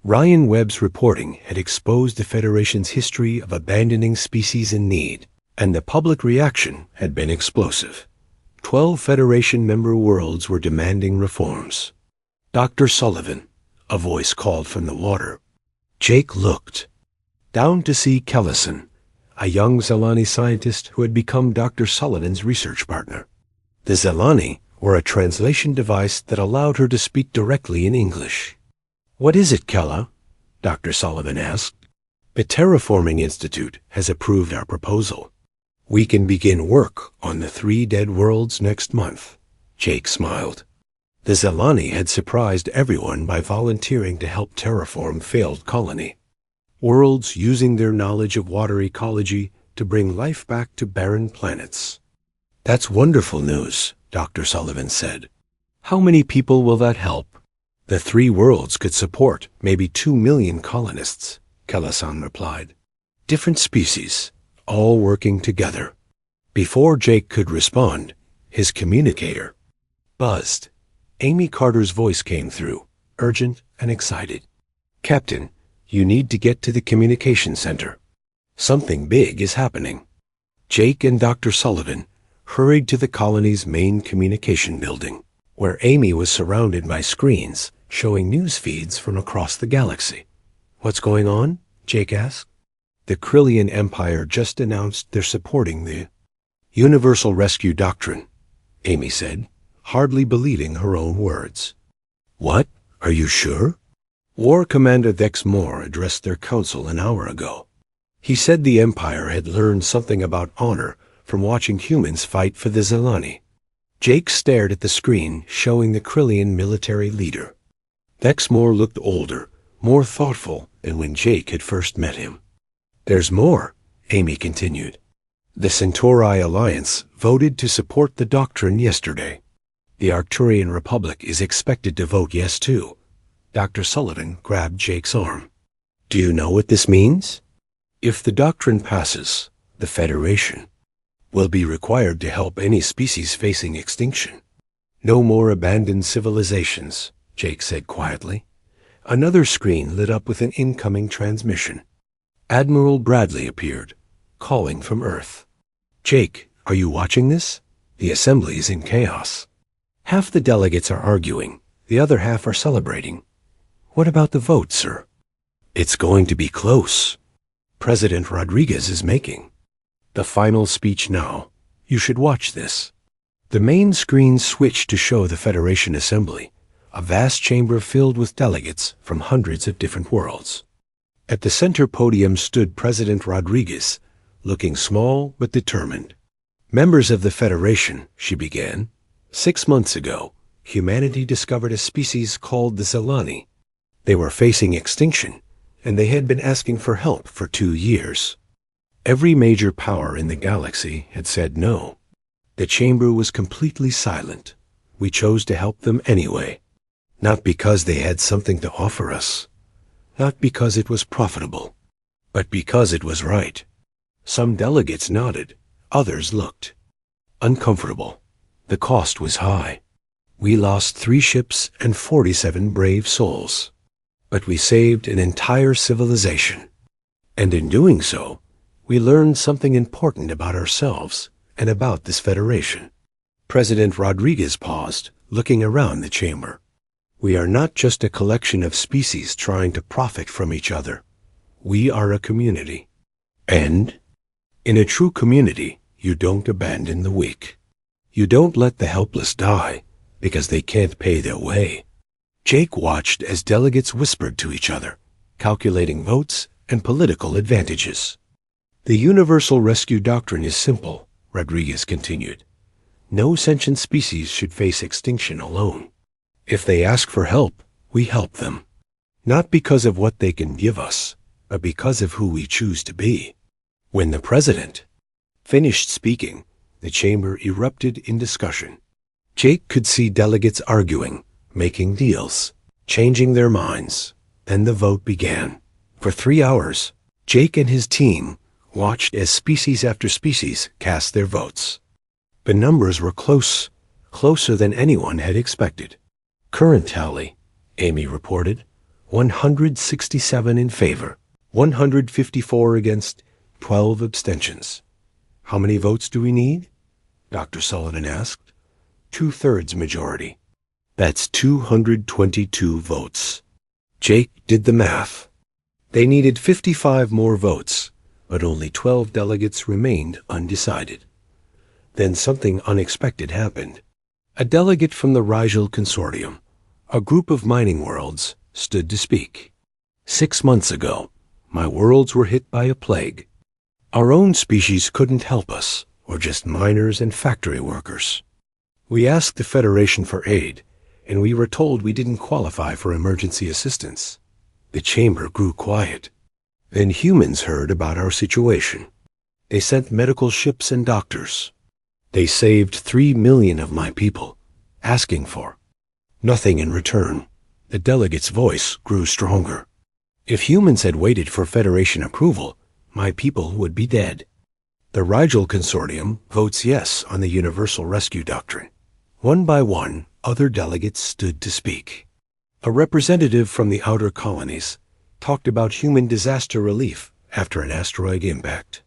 Ryan Webb's reporting had exposed the Federation's history of abandoning species in need, and the public reaction had been explosive. 12 Federation member worlds were demanding reforms. Dr. Sullivan, a voice called from the water. Jake looked down to see Kellison, a young Zalani scientist who had become Dr. Sullivan's research partner. The Zalani were a translation device that allowed her to speak directly in English. What is it, Kella? Dr. Sullivan asked. The Terraforming Institute has approved our proposal. We can begin work on the 3 dead worlds next month. Jake smiled. The Zalani had surprised everyone by volunteering to help terraform failed colony. Worlds using their knowledge of water ecology to bring life back to barren planets. That's wonderful news, Dr. Sullivan said. How many people will that help? The 3 worlds could support maybe 2 million colonists, Kelleson replied. Different species, all working together. Before Jake could respond, his communicator buzzed. Amy Carter's voice came through, urgent and excited. Captain, you need to get to the communication center. Something big is happening. Jake and Dr. Sullivan hurried to the colony's main communication building, where Amy was surrounded by screens showing news feeds from across the galaxy. What's going on? Jake asked. The Krillian Empire just announced they're supporting the Universal Rescue Doctrine, Amy said, hardly believing her own words. What? Are you sure? War Commander Vex Moore addressed their council an hour ago. He said the Empire had learned something about honor from watching humans fight for the Zelani. Jake stared at the screen showing the Krillian military leader. Vex Moore looked older, more thoughtful than when Jake had first met him. There's more, Amy continued. The Centauri Alliance voted to support the doctrine yesterday. The Arcturian Republic is expected to vote yes too. Dr. Sullivan grabbed Jake's arm. Do you know what this means? If the doctrine passes, the Federation will be required to help any species facing extinction. No more abandoned civilizations, Jake said quietly. Another screen lit up with an incoming transmission. Admiral Bradley appeared, calling from Earth. Jake, are you watching this? The assembly is in chaos. Half the delegates are arguing, the other half are celebrating. What about the vote, sir? It's going to be close. President Rodriguez is making the final speech now. You should watch this. The main screen switched to show the Federation Assembly, a vast chamber filled with delegates from hundreds of different worlds. At the center podium stood President Rodriguez, looking small but determined. Members of the Federation, she began. 6 months ago, humanity discovered a species called the Zelani. They were facing extinction, and they had been asking for help for 2 years. Every major power in the galaxy had said no. The chamber was completely silent. We chose to help them anyway. Not because they had something to offer us. Not because it was profitable. But because it was right. Some delegates nodded. Others looked uncomfortable. The cost was high. We lost 3 ships and 47 brave souls. But we saved an entire civilization. And in doing so, we learned something important about ourselves and about this Federation. President Rodriguez paused, looking around the chamber. We are not just a collection of species trying to profit from each other. We are a community. And in a true community, you don't abandon the weak. You don't let the helpless die because they can't pay their way. Jake watched as delegates whispered to each other, calculating votes and political advantages. The Universal Rescue Doctrine is simple, Rodriguez continued. No sentient species should face extinction alone. If they ask for help, we help them. Not because of what they can give us, but because of who we choose to be. When the president finished speaking, the chamber erupted in discussion. Jake could see delegates arguing, making deals, changing their minds. Then the vote began. For 3 hours, Jake and his team watched as species after species cast their votes. The numbers were close, closer than anyone had expected. Current tally, Amy reported, 167 in favor, 154 against, 12 abstentions. How many votes do we need? Dr. Sullivan asked. 2/3 majority. That's 222 votes. Jake did the math. They needed 55 more votes, but only 12 delegates remained undecided. Then something unexpected happened. A delegate from the Rigel Consortium, a group of mining worlds, stood to speak. 6 months ago, my worlds were hit by a plague. Our own species couldn't help us, or just miners and factory workers. We asked the Federation for aid, and we were told we didn't qualify for emergency assistance. The chamber grew quiet. Then humans heard about our situation. They sent medical ships and doctors. They saved 3 million of my people, asking for nothing in return. The delegate's voice grew stronger. If humans had waited for Federation approval, my people would be dead. The Rigel Consortium votes yes on the Universal Rescue Doctrine. One by one, other delegates stood to speak. A representative from the outer colonies talked about human disaster relief after an asteroid impact.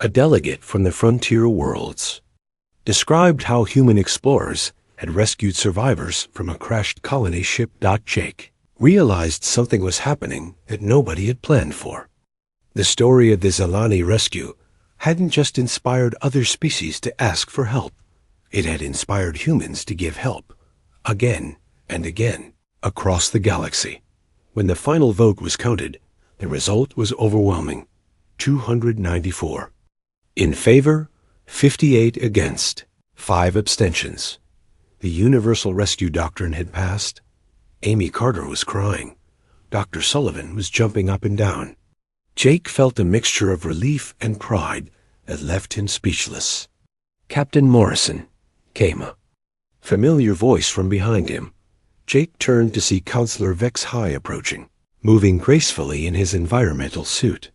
A delegate from the frontier worlds described how human explorers had rescued survivors from a crashed colony ship. Jake realized something was happening that nobody had planned for. The story of the Zelani rescue hadn't just inspired other species to ask for help. It had inspired humans to give help, again and again, across the galaxy. When the final vote was counted, the result was overwhelming, 294. In favor, 58 against, 5 abstentions. The Universal Rescue Doctrine had passed. Amy Carter was crying. Dr. Sullivan was jumping up and down. Jake felt a mixture of relief and pride that left him speechless. Captain Morrison came a familiar voice from behind him. Jake turned to see Counselor Vex High approaching, moving gracefully in his environmental suit.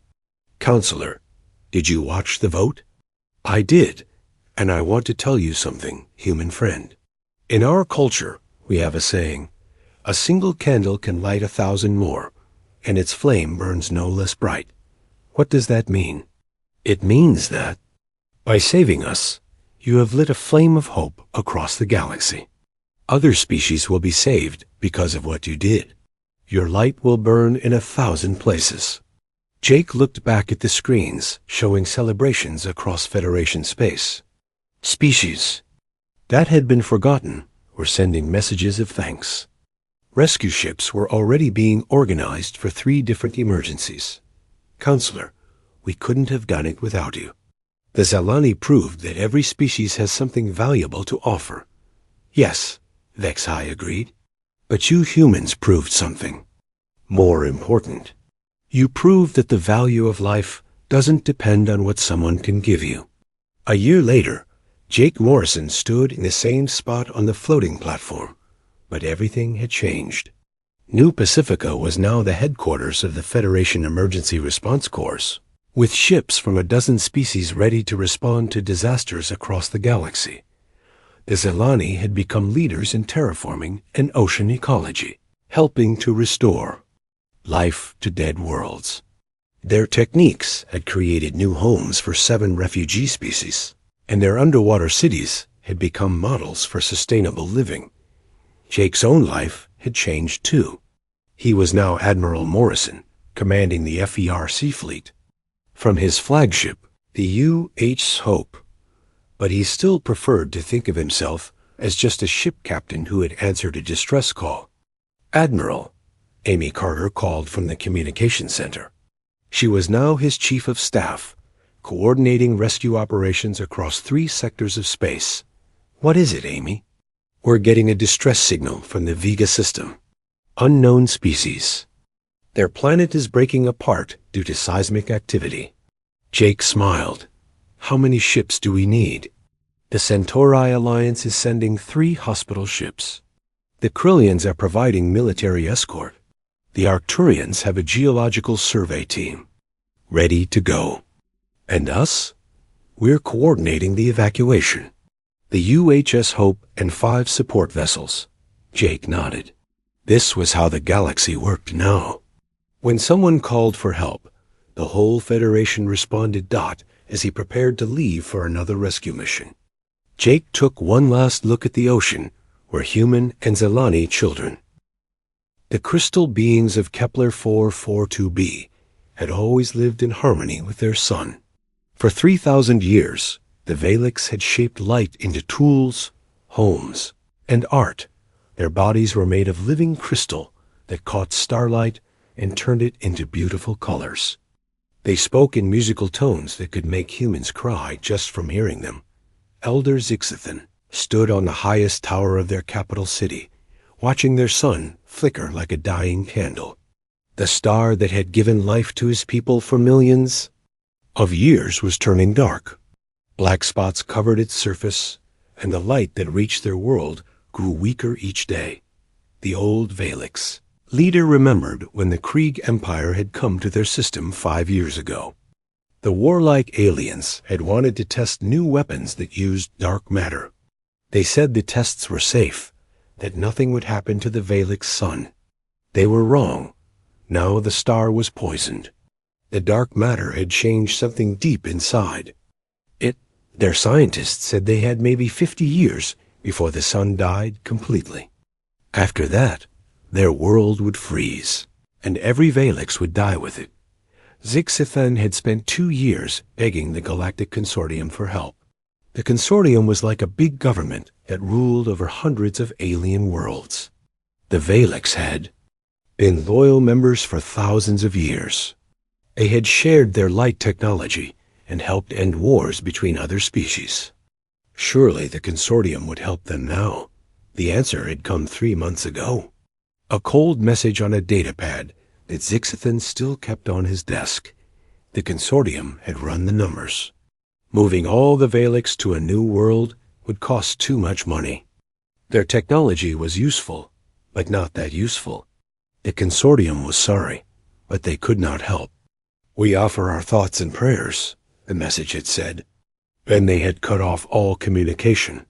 Counselor, did you watch the vote? I did, and I want to tell you something, human friend. In our culture, we have a saying, a single candle can light 1,000 more, and its flame burns no less bright. What does that mean? It means that, by saving us, you have lit a flame of hope across the galaxy. Other species will be saved because of what you did. Your light will burn in 1,000 places. Jake looked back at the screens showing celebrations across Federation space. Species that had been forgotten were sending messages of thanks. Rescue ships were already being organized for 3 different emergencies. Counselor, we couldn't have done it without you. The Zelani proved that every species has something valuable to offer. Yes, Vex High agreed. But you humans proved something more important. You proved that the value of life doesn't depend on what someone can give you. A year later, Jake Morrison stood in the same spot on the floating platform, but everything had changed. New Pacifica was now the headquarters of the Federation Emergency Response Corps, with ships from 12 species ready to respond to disasters across the galaxy. The Zelani had become leaders in terraforming and ocean ecology, helping to restore life to dead worlds. Their techniques had created new homes for 7 refugee species, and their underwater cities had become models for sustainable living. Jake's own life had changed too. He was now Admiral Morrison, commanding the HFY Sea Fleet from his flagship, the UH Hope. But he still preferred to think of himself as just a ship captain who had answered a distress call. Admiral, Amy Carter called from the communication center. She was now his chief of staff, coordinating rescue operations across 3 sectors of space. What is it, Amy? We're getting a distress signal from the Vega system. Unknown species. Their planet is breaking apart due to seismic activity. Jake smiled. How many ships do we need? The Centauri Alliance is sending 3 hospital ships. The Krillians are providing military escort. The Arcturians have a geological survey team, ready to go. And us? We're coordinating the evacuation. The UHS Hope and 5 support vessels. Jake nodded. This was how the galaxy worked now. When someone called for help, the whole Federation responded as he prepared to leave for another rescue mission. Jake took one last look at the ocean, where human and Zelani children, the crystal beings of Kepler 442b, had always lived in harmony with their sun. For 3,000 years, the Valix had shaped light into tools, homes, and art. Their bodies were made of living crystal that caught starlight and turned it into beautiful colors. They spoke in musical tones that could make humans cry just from hearing them. Elder Zixithan stood on the highest tower of their capital city, watching their sun flicker like a dying candle. The star that had given life to his people for millions. of years was turning dark. Black spots covered its surface, and the light that reached their world grew weaker each day. The old Valix. Leader remembered when the Krieg Empire had come to their system 5 years ago. The warlike aliens had wanted to test new weapons that used dark matter. They said the tests were safe, that nothing would happen to the Valix sun. They were wrong. Now the star was poisoned. The dark matter had changed something deep inside. Their scientists said they had maybe 50 years before the sun died completely. After that, their world would freeze, and every Valix would die with it. Zixithan had spent 2 years begging the Galactic Consortium for help. The Consortium was like a big government that ruled over hundreds of alien worlds. The Valix had been loyal members for thousands of years. They had shared their light technology and helped end wars between other species. Surely the Consortium would help them now. The answer had come 3 months ago. A cold message on a datapad that Zixithan still kept on his desk. The Consortium had run the numbers. Moving all the Valix to a new world would cost too much money. Their technology was useful, but not that useful. The Consortium was sorry, but they could not help. "We offer our thoughts and prayers," the message had said. Then they had cut off all communication.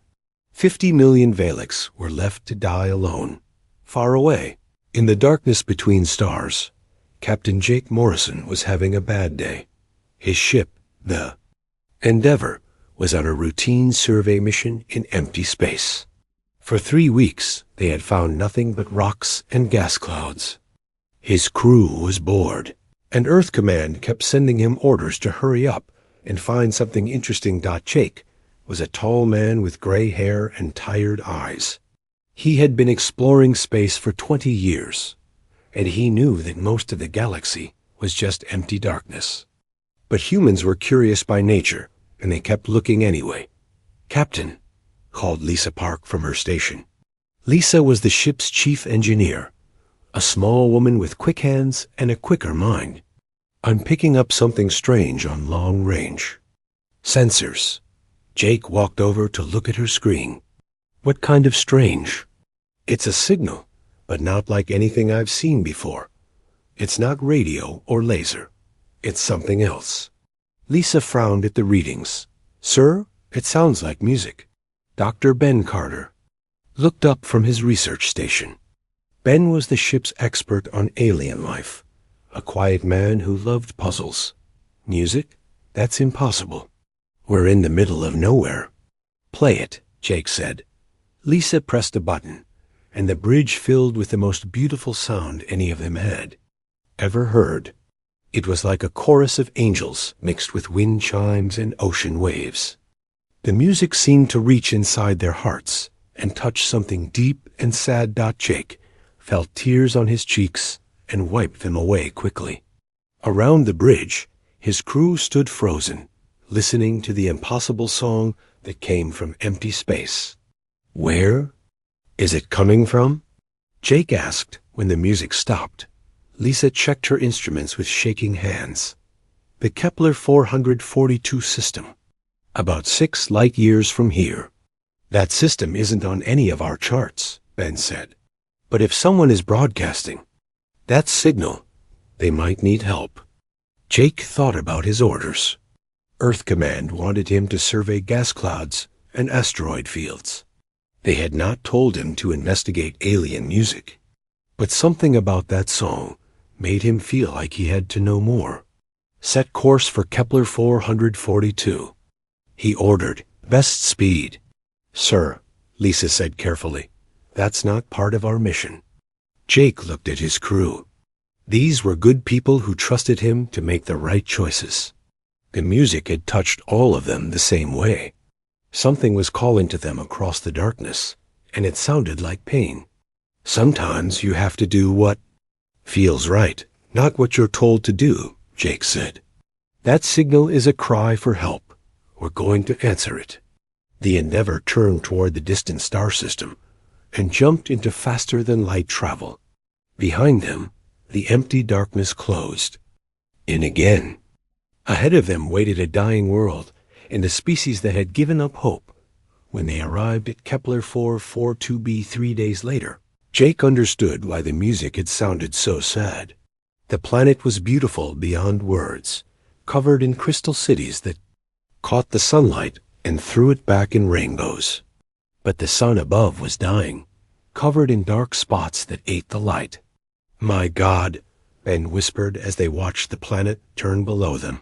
50 million Valix were left to die alone, far away. In the darkness between stars, Captain Jake Morrison was having a bad day. His ship, the Endeavor, was on a routine survey mission in empty space. For 3 weeks, they had found nothing but rocks and gas clouds. His crew was bored, and Earth Command kept sending him orders to hurry up and find something interesting. Jake was a tall man with gray hair and tired eyes. He had been exploring space for 20 years, and he knew that most of the galaxy was just empty darkness. But humans were curious by nature, and they kept looking anyway. "Captain," called Lisa Park from her station. Lisa was the ship's chief engineer, a small woman with quick hands and a quicker mind. "I'm picking up something strange on long range." "Sensors." Jake walked over to look at her screen. "What kind of strange?" "It's a signal, but not like anything I've seen before. It's not radio or laser. It's something else." Lisa frowned at the readings. "Sir, it sounds like music." Dr. Ben Carter looked up from his research station. Ben was the ship's expert on alien life, a quiet man who loved puzzles. "Music? That's impossible. We're in the middle of nowhere." "Play it," Jake said. Lisa pressed a button, and the bridge filled with the most beautiful sound any of them had ever heard. It was like a chorus of angels mixed with wind chimes and ocean waves. The music seemed to reach inside their hearts and touch something deep and sad. Jake felt tears on his cheeks and wiped them away quickly. Around the bridge, his crew stood frozen, listening to the impossible song that came from empty space. "Where is it coming from?" Jake asked when the music stopped. Lisa checked her instruments with shaking hands. "The Kepler 442 system, about 6 light years from here." "That system isn't on any of our charts," Ben said. "But if someone is broadcasting that signal, they might need help." Jake thought about his orders. Earth Command wanted him to survey gas clouds and asteroid fields. They had not told him to investigate alien music, but something about that song made him feel like he had to know more. "Set course for Kepler 442. He ordered. "Best speed." "Sir," Lisa said carefully, "that's not part of our mission." Jake looked at his crew. These were good people who trusted him to make the right choices. The music had touched all of them the same way. Something was calling to them across the darkness, and it sounded like pain. "Sometimes you have to do what feels right, not what you're told to do," Jake said. "That signal is a cry for help. We're going to answer it." The Endeavor turned toward the distant star system and jumped into faster-than-light travel. Behind them, the empty darkness closed in again. Ahead of them waited a dying world and a species that had given up hope. When they arrived at Kepler 442b 3 days later, Jake understood why the music had sounded so sad. The planet was beautiful beyond words, covered in crystal cities that caught the sunlight and threw it back in rainbows. But the sun above was dying, covered in dark spots that ate the light. "My God," Ben whispered as they watched the planet turn below them.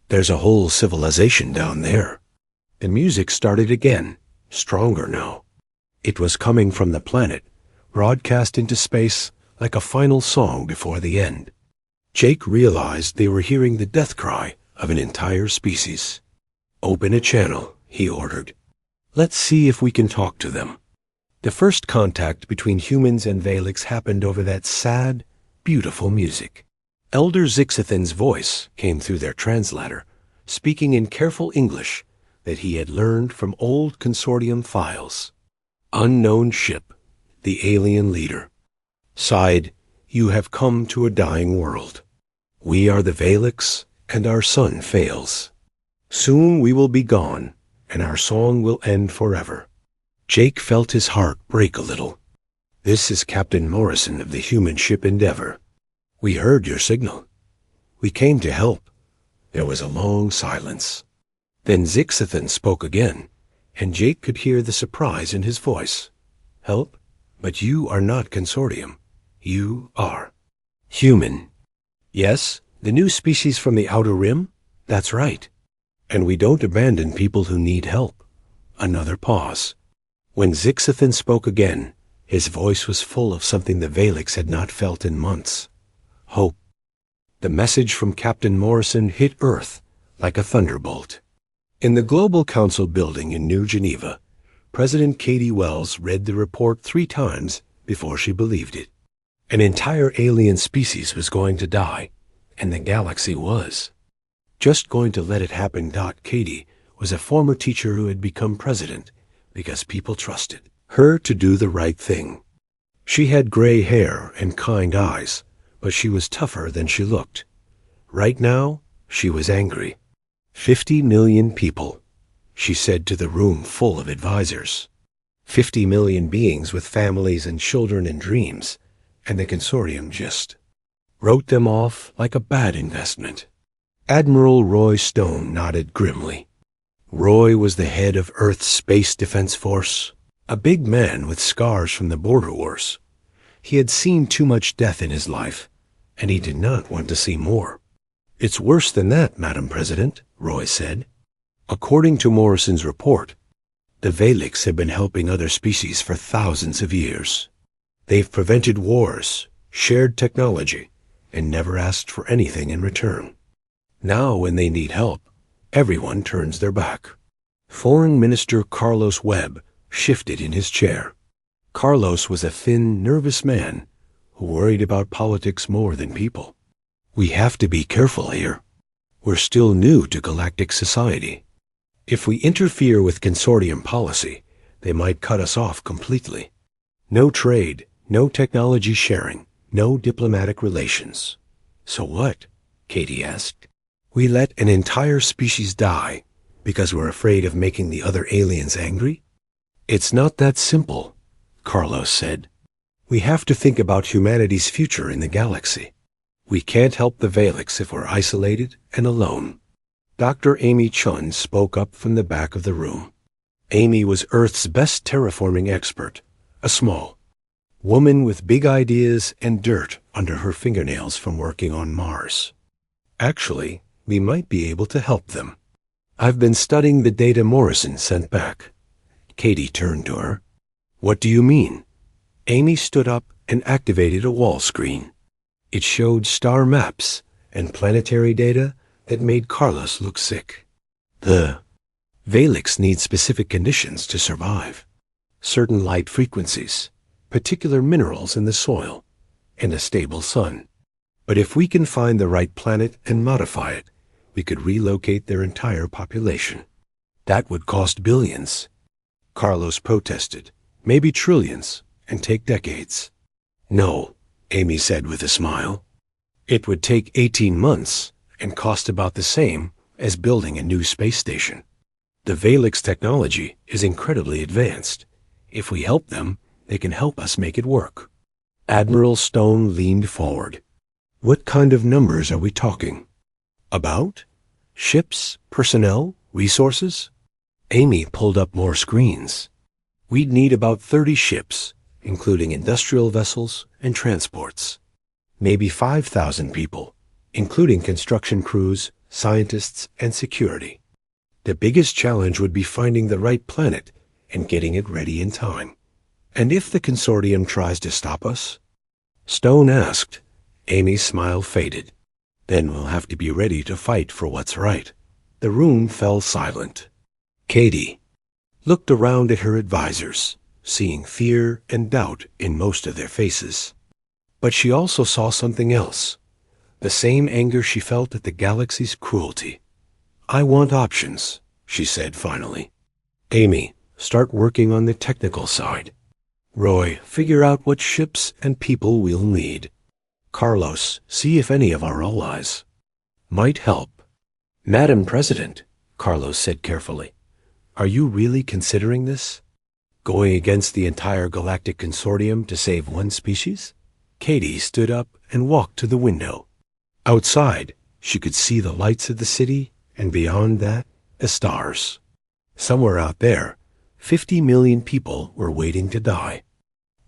"There's a whole civilization down there." The music started again, stronger now. It was coming from the planet, broadcast into space like a final song before the end. Jake realized they were hearing the death cry of an entire species. "Open a channel," he ordered. "Let's see if we can talk to them." The first contact between humans and Valix happened over that sad, beautiful music. Elder Zixithan's voice came through their translator, speaking in careful English that he had learned from old consortium files. "Unknown ship, the alien leader. Sighed, you have come to a dying world. We are the Valix, and our sun fails. Soon we will be gone, and our song will end forever." Jake felt his heart break a little. "This is Captain Morrison of the human ship Endeavor. We heard your signal. We came to help." There was a long silence. Then Zixithan spoke again, and Jake could hear the surprise in his voice. "Help? But you are not consortium. You are human." "Yes, the new species from the Outer Rim? That's right. And we don't abandon people who need help." Another pause. When Zixithan spoke again, his voice was full of something the Valix had not felt in months. Hope. The message from Captain Morrison hit Earth like a thunderbolt. In the Global Council building in New Geneva, President Katie Wells read the report 3 times before she believed it. An entire alien species was going to die, and the galaxy was. Just going to let it happen. Katie was a former teacher who had become president because people trusted her to do the right thing. She had gray hair and kind eyes, but she was tougher than she looked. Right now, she was angry. 50 million people, she said to the room full of advisors. 50 million beings with families and children and dreams, and the consortium just wrote them off like a bad investment. Admiral Roy Stone nodded grimly. Roy was the head of Earth's Space Defense Force, a big man with scars from the border wars. He had seen too much death in his life, and he did not want to see more. "It's worse than that, Madam President," Roy said. According to Morrison's report, the Valix have been helping other species for thousands of years. They've prevented wars, shared technology, and never asked for anything in return. Now, when they need help, everyone turns their back. Foreign Minister Carlos Webb shifted in his chair. Carlos was a thin, nervous man who worried about politics more than people. "We have to be careful here. We're still new to galactic society. If we interfere with consortium policy, they might cut us off completely. No trade, no technology sharing, no diplomatic relations." "So what?" Katie asked. "We let an entire species die because we're afraid of making the other aliens angry?" "It's not that simple," Carlos said. "We have to think about humanity's future in the galaxy. We can't help the Valix if we're isolated and alone." Dr. Amy Chun spoke up from the back of the room. Amy was Earth's best terraforming expert, a small woman with big ideas and dirt under her fingernails from working on Mars. "Actually, we might be able to help them. I've been studying the data Morrison sent back." Katie turned to her. "What do you mean?" Amy stood up and activated a wall screen. It showed star maps and planetary data that made Carlos look sick. "The Valix need specific conditions to survive. Certain light frequencies, particular minerals in the soil, and a stable sun. But if we can find the right planet and modify it, we could relocate their entire population. That would cost billions." Carlos protested. "Maybe trillions, and take decades." "No," Amy said with a smile. "It would take 18 months, and cost about the same as building a new space station. The Valix technology is incredibly advanced. If we help them, they can help us make it work. Admiral Stone leaned forward. What kind of numbers are we talking? About? Ships, personnel, resources? Amy pulled up more screens. We'd need about 30 ships, including industrial vessels and transports. Maybe 5,000 people, including construction crews, scientists, and security. The biggest challenge would be finding the right planet and getting it ready in time. And if the consortium tries to stop us? Stone asked. Amy's smile faded. Then we'll have to be ready to fight for what's right. The room fell silent. Katie looked around at her advisors, seeing fear and doubt in most of their faces. But she also saw something else, the same anger she felt at the galaxy's cruelty. I want options, she said finally. Amy, start working on the technical side. Roy, figure out what ships and people we'll need. Carlos, see if any of our allies might help. Madam President, Carlos said carefully, are you really considering this? Going against the entire galactic consortium to save one species? Katie stood up and walked to the window. Outside, she could see the lights of the city, and beyond that, the stars. Somewhere out there, 50 million people were waiting to die,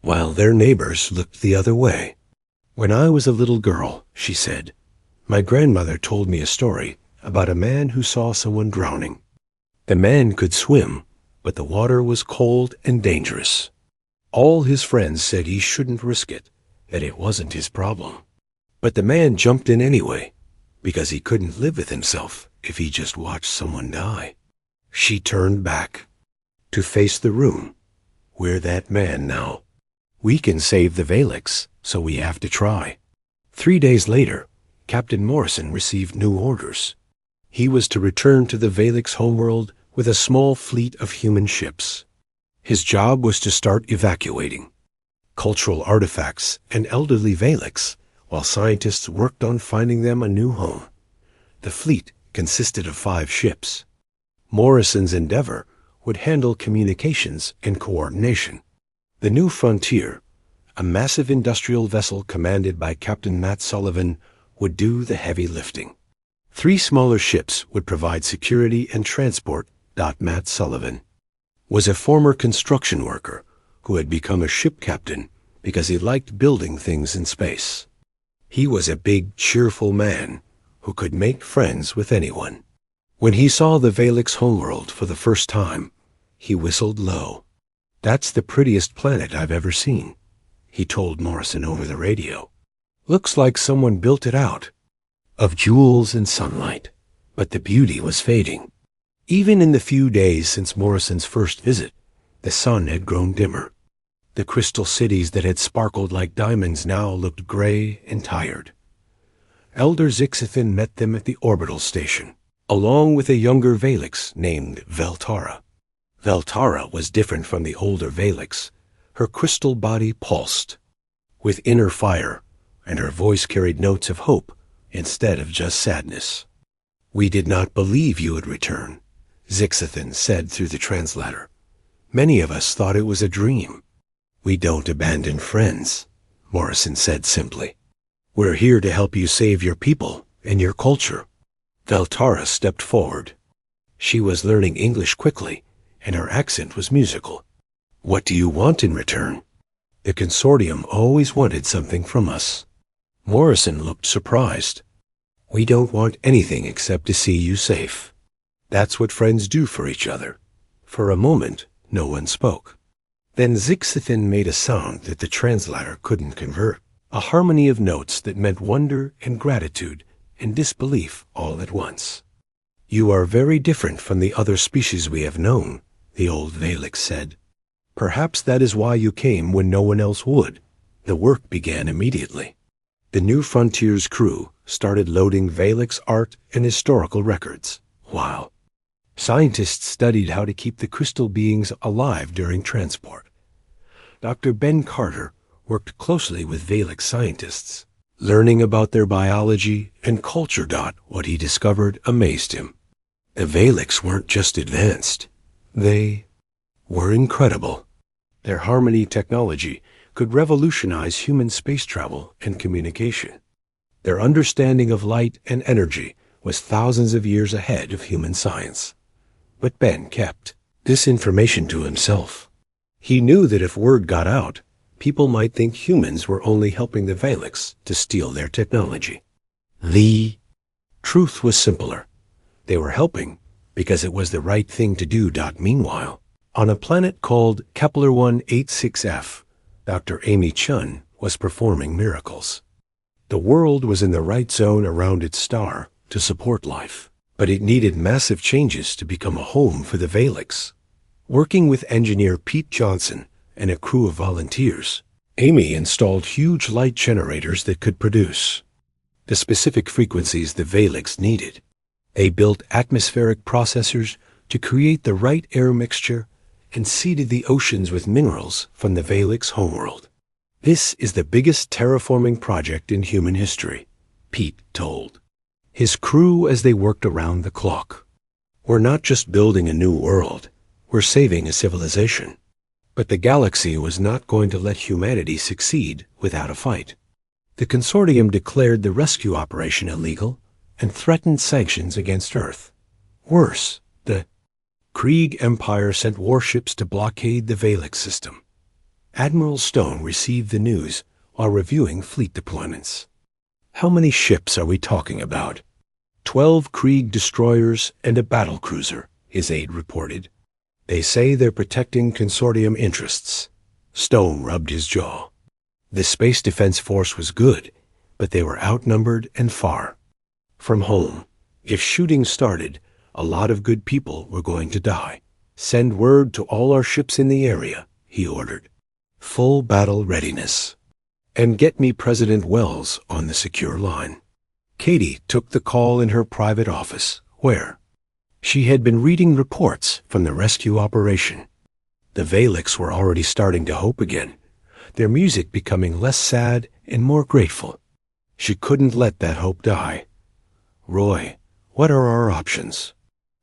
while their neighbors looked the other way. When I was a little girl, she said, my grandmother told me a story about a man who saw someone drowning. The man could swim, but the water was cold and dangerous. All his friends said he shouldn't risk it, that it wasn't his problem. But the man jumped in anyway, because he couldn't live with himself if he just watched someone die. She turned back to face the room. We're that man now. We can save the Valix, so we have to try. 3 days later, Captain Morrison received new orders. He was to return to the Valix homeworld with a small fleet of human ships. His job was to start evacuating cultural artifacts and elderly Valix, while scientists worked on finding them a new home. The fleet consisted of 5 ships. Morrison's endeavor would handle communications and coordination. The New Frontier, a massive industrial vessel commanded by Captain Matt Sullivan, would do the heavy lifting. 3 smaller ships would provide security and transport. Matt Sullivan was a former construction worker who had become a ship captain because he liked building things in space. He was a big, cheerful man who could make friends with anyone. When he saw the Valix homeworld for the first time, he whistled low. That's the prettiest planet I've ever seen, he told Morrison over the radio. Looks like someone built it out of jewels and sunlight, but the beauty was fading. Even in the few days since Morrison's first visit, the sun had grown dimmer. The crystal cities that had sparkled like diamonds now looked gray and tired. Elder Zixithin met them at the orbital station, along with a younger Valix named Veltara. Veltara was different from the older Valix. Her crystal body pulsed with inner fire, and her voice carried notes of hope instead of just sadness. We did not believe you would return, Zixithin said through the translator. Many of us thought it was a dream. We don't abandon friends, Morrison said simply. We're here to help you save your people and your culture. Veltara stepped forward. She was learning English quickly, and her accent was musical. What do you want in return? The consortium always wanted something from us. Morrison looked surprised. We don't want anything except to see you safe. That's what friends do for each other. For a moment, no one spoke. Then Zixithin made a sound that the translator couldn't convert, a harmony of notes that meant wonder and gratitude and disbelief all at once. You are very different from the other species we have known, the old Valix said. Perhaps that is why you came when no one else would. The work began immediately. The New Frontier's crew started loading Valix art and historical records, while scientists studied how to keep the crystal beings alive during transport. Dr. Ben Carter worked closely with Valix scientists, Learning about their biology and culture. What he discovered amazed him. The Valix weren't just advanced. They were incredible. Their Harmony technology could revolutionize human space travel and communication. Their understanding of light and energy was thousands of years ahead of human science. But Ben kept this information to himself. He knew that if word got out, people might think humans were only helping the Valix to steal their technology. The truth was simpler. They were helping because it was the right thing to do. Meanwhile, on a planet called Kepler 186f, Dr. Amy Chun was performing miracles. The world was in the right zone around its star to support life, but it needed massive changes to become a home for the Valix. Working with engineer Pete Johnson and a crew of volunteers, Amy installed huge light generators that could produce the specific frequencies the Valix needed. They built atmospheric processors to create the right air mixture and seeded the oceans with minerals from the Valix homeworld. This is the biggest terraforming project in human history, Pete told his crew as they worked around the clock. We're not just building a new world, we're saving a civilization. But the galaxy was not going to let humanity succeed without a fight. The consortium declared the rescue operation illegal and threatened sanctions against Earth. Worse, the Krieg Empire sent warships to blockade the Valix system. Admiral Stone received the news while reviewing fleet deployments. How many ships are we talking about? 12 Krieg destroyers and a battlecruiser, his aide reported. They say they're protecting consortium interests. Stone rubbed his jaw. The Space Defense Force was good, but they were outnumbered and far from home. If shooting started, a lot of good people were going to die. Send word to all our ships in the area, he ordered. Full battle readiness. And get me President Wells on the secure line. Katie took the call in her private office, where she had been reading reports from the rescue operation. The Valix were already starting to hope again, their music becoming less sad and more grateful. She couldn't let that hope die. Roy, what are our options?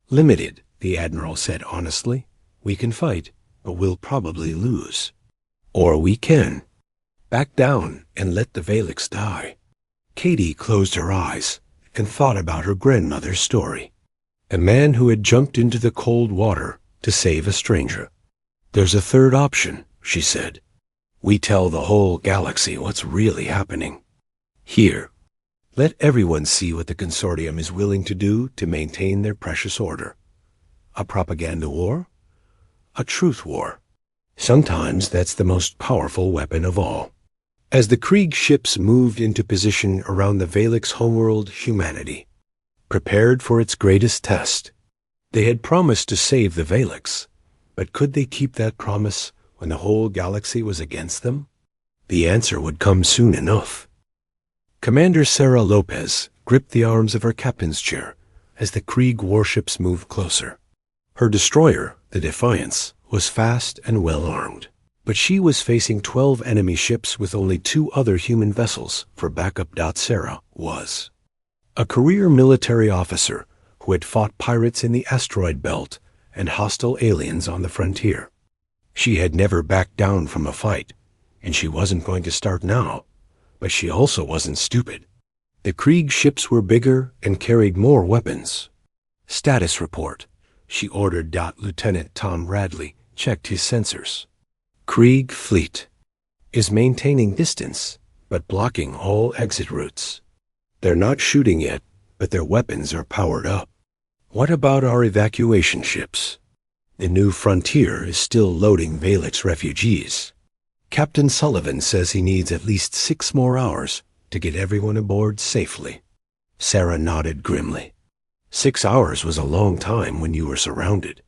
Limited, the Admiral said honestly. We can fight, but we'll probably lose. Or we can back down and let the Valix die. Katie closed her eyes and thought about her grandmother's story. A man who had jumped into the cold water to save a stranger. There's a third option, she said. We tell the whole galaxy what's really happening. Here, let everyone see what the consortium is willing to do to maintain their precious order. A propaganda war? A truth war. Sometimes that's the most powerful weapon of all. As the Krieg ships moved into position around the Valix homeworld, humanity prepared for its greatest test. They had promised to save the Valix, but could they keep that promise when the whole galaxy was against them? The answer would come soon enough. Commander Sarah Lopez gripped the arms of her captain's chair as the Krieg warships moved closer. Her destroyer, the Defiance, was fast and well-armed, but she was facing 12 enemy ships with only 2 other human vessels for backup. Sarah was a career military officer who had fought pirates in the asteroid belt and hostile aliens on the frontier. She had never backed down from a fight, and she wasn't going to start now, but she also wasn't stupid. The Krieg ships were bigger and carried more weapons. Status report, she ordered. Lieutenant Tom Radley checked his sensors. Krieg fleet is maintaining distance, but blocking all exit routes. They're not shooting yet, but their weapons are powered up. What about our evacuation ships? The New Frontier is still loading Valix refugees. Captain Sullivan says he needs at least 6 more hours to get everyone aboard safely. Sarah nodded grimly. 6 hours was a long time when you were surrounded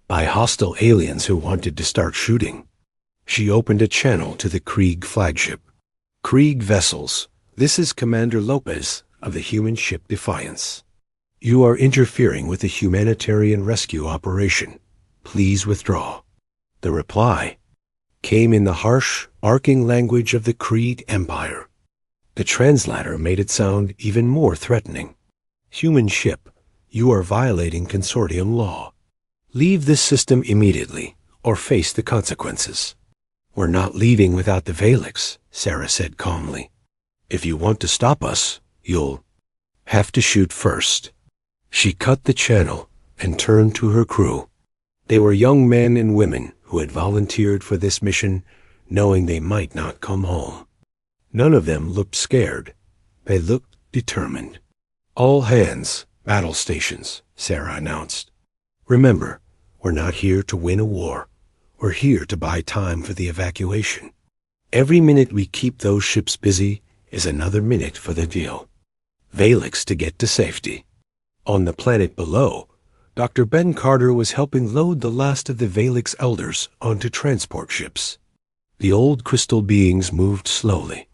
by hostile aliens who wanted to start shooting. She opened a channel to the Krieg flagship. Krieg vessels, this is Commander Lopez of the human ship Defiance. You are interfering with the humanitarian rescue operation. Please withdraw. The reply came in the harsh, arcing language of the Krieg Empire. The translator made it sound even more threatening. Human ship, you are violating consortium law. Leave this system immediately, or face the consequences. We're not leaving without the Valix, Sarah said calmly. If you want to stop us, you'll have to shoot first. She cut the channel and turned to her crew. They were young men and women who had volunteered for this mission, knowing they might not come home. None of them looked scared. They looked determined. All hands, battle stations, Sarah announced. Remember, we're not here to win a war. We're here to buy time for the evacuation. Every minute we keep those ships busy is another minute for the deal. Valix to get to safety. On the planet below, Dr. Ben Carter was helping load the last of the Valix elders onto transport ships. The old crystal beings moved slowly,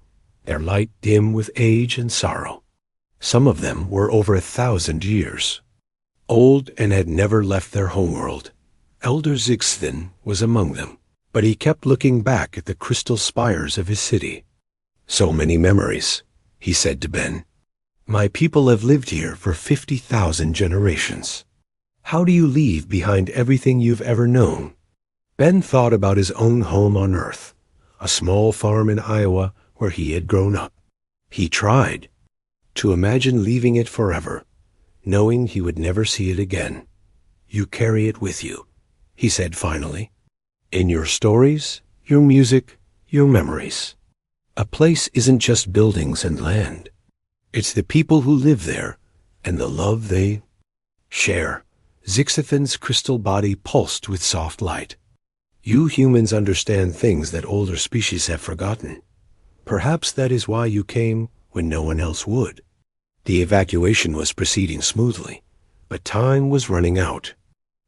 their light dim with age and sorrow. Some of them were over 1,000 years. Old and had never left their homeworld. Elder Zixthin was among them, but he kept looking back at the crystal spires of his city. So many memories, he said to Ben. My people have lived here for 50,000 generations. How do you leave behind everything you've ever known? Ben thought about his own home on Earth, a small farm in Iowa where he had grown up. He tried to imagine leaving it forever, knowing he would never see it again. You carry it with you, he said finally, in your stories, your music, your memories. A place isn't just buildings and land. It's the people who live there and the love they share. Zixithin's crystal body pulsed with soft light. You humans understand things that older species have forgotten. Perhaps that is why you came when no one else would. The evacuation was proceeding smoothly, but time was running out.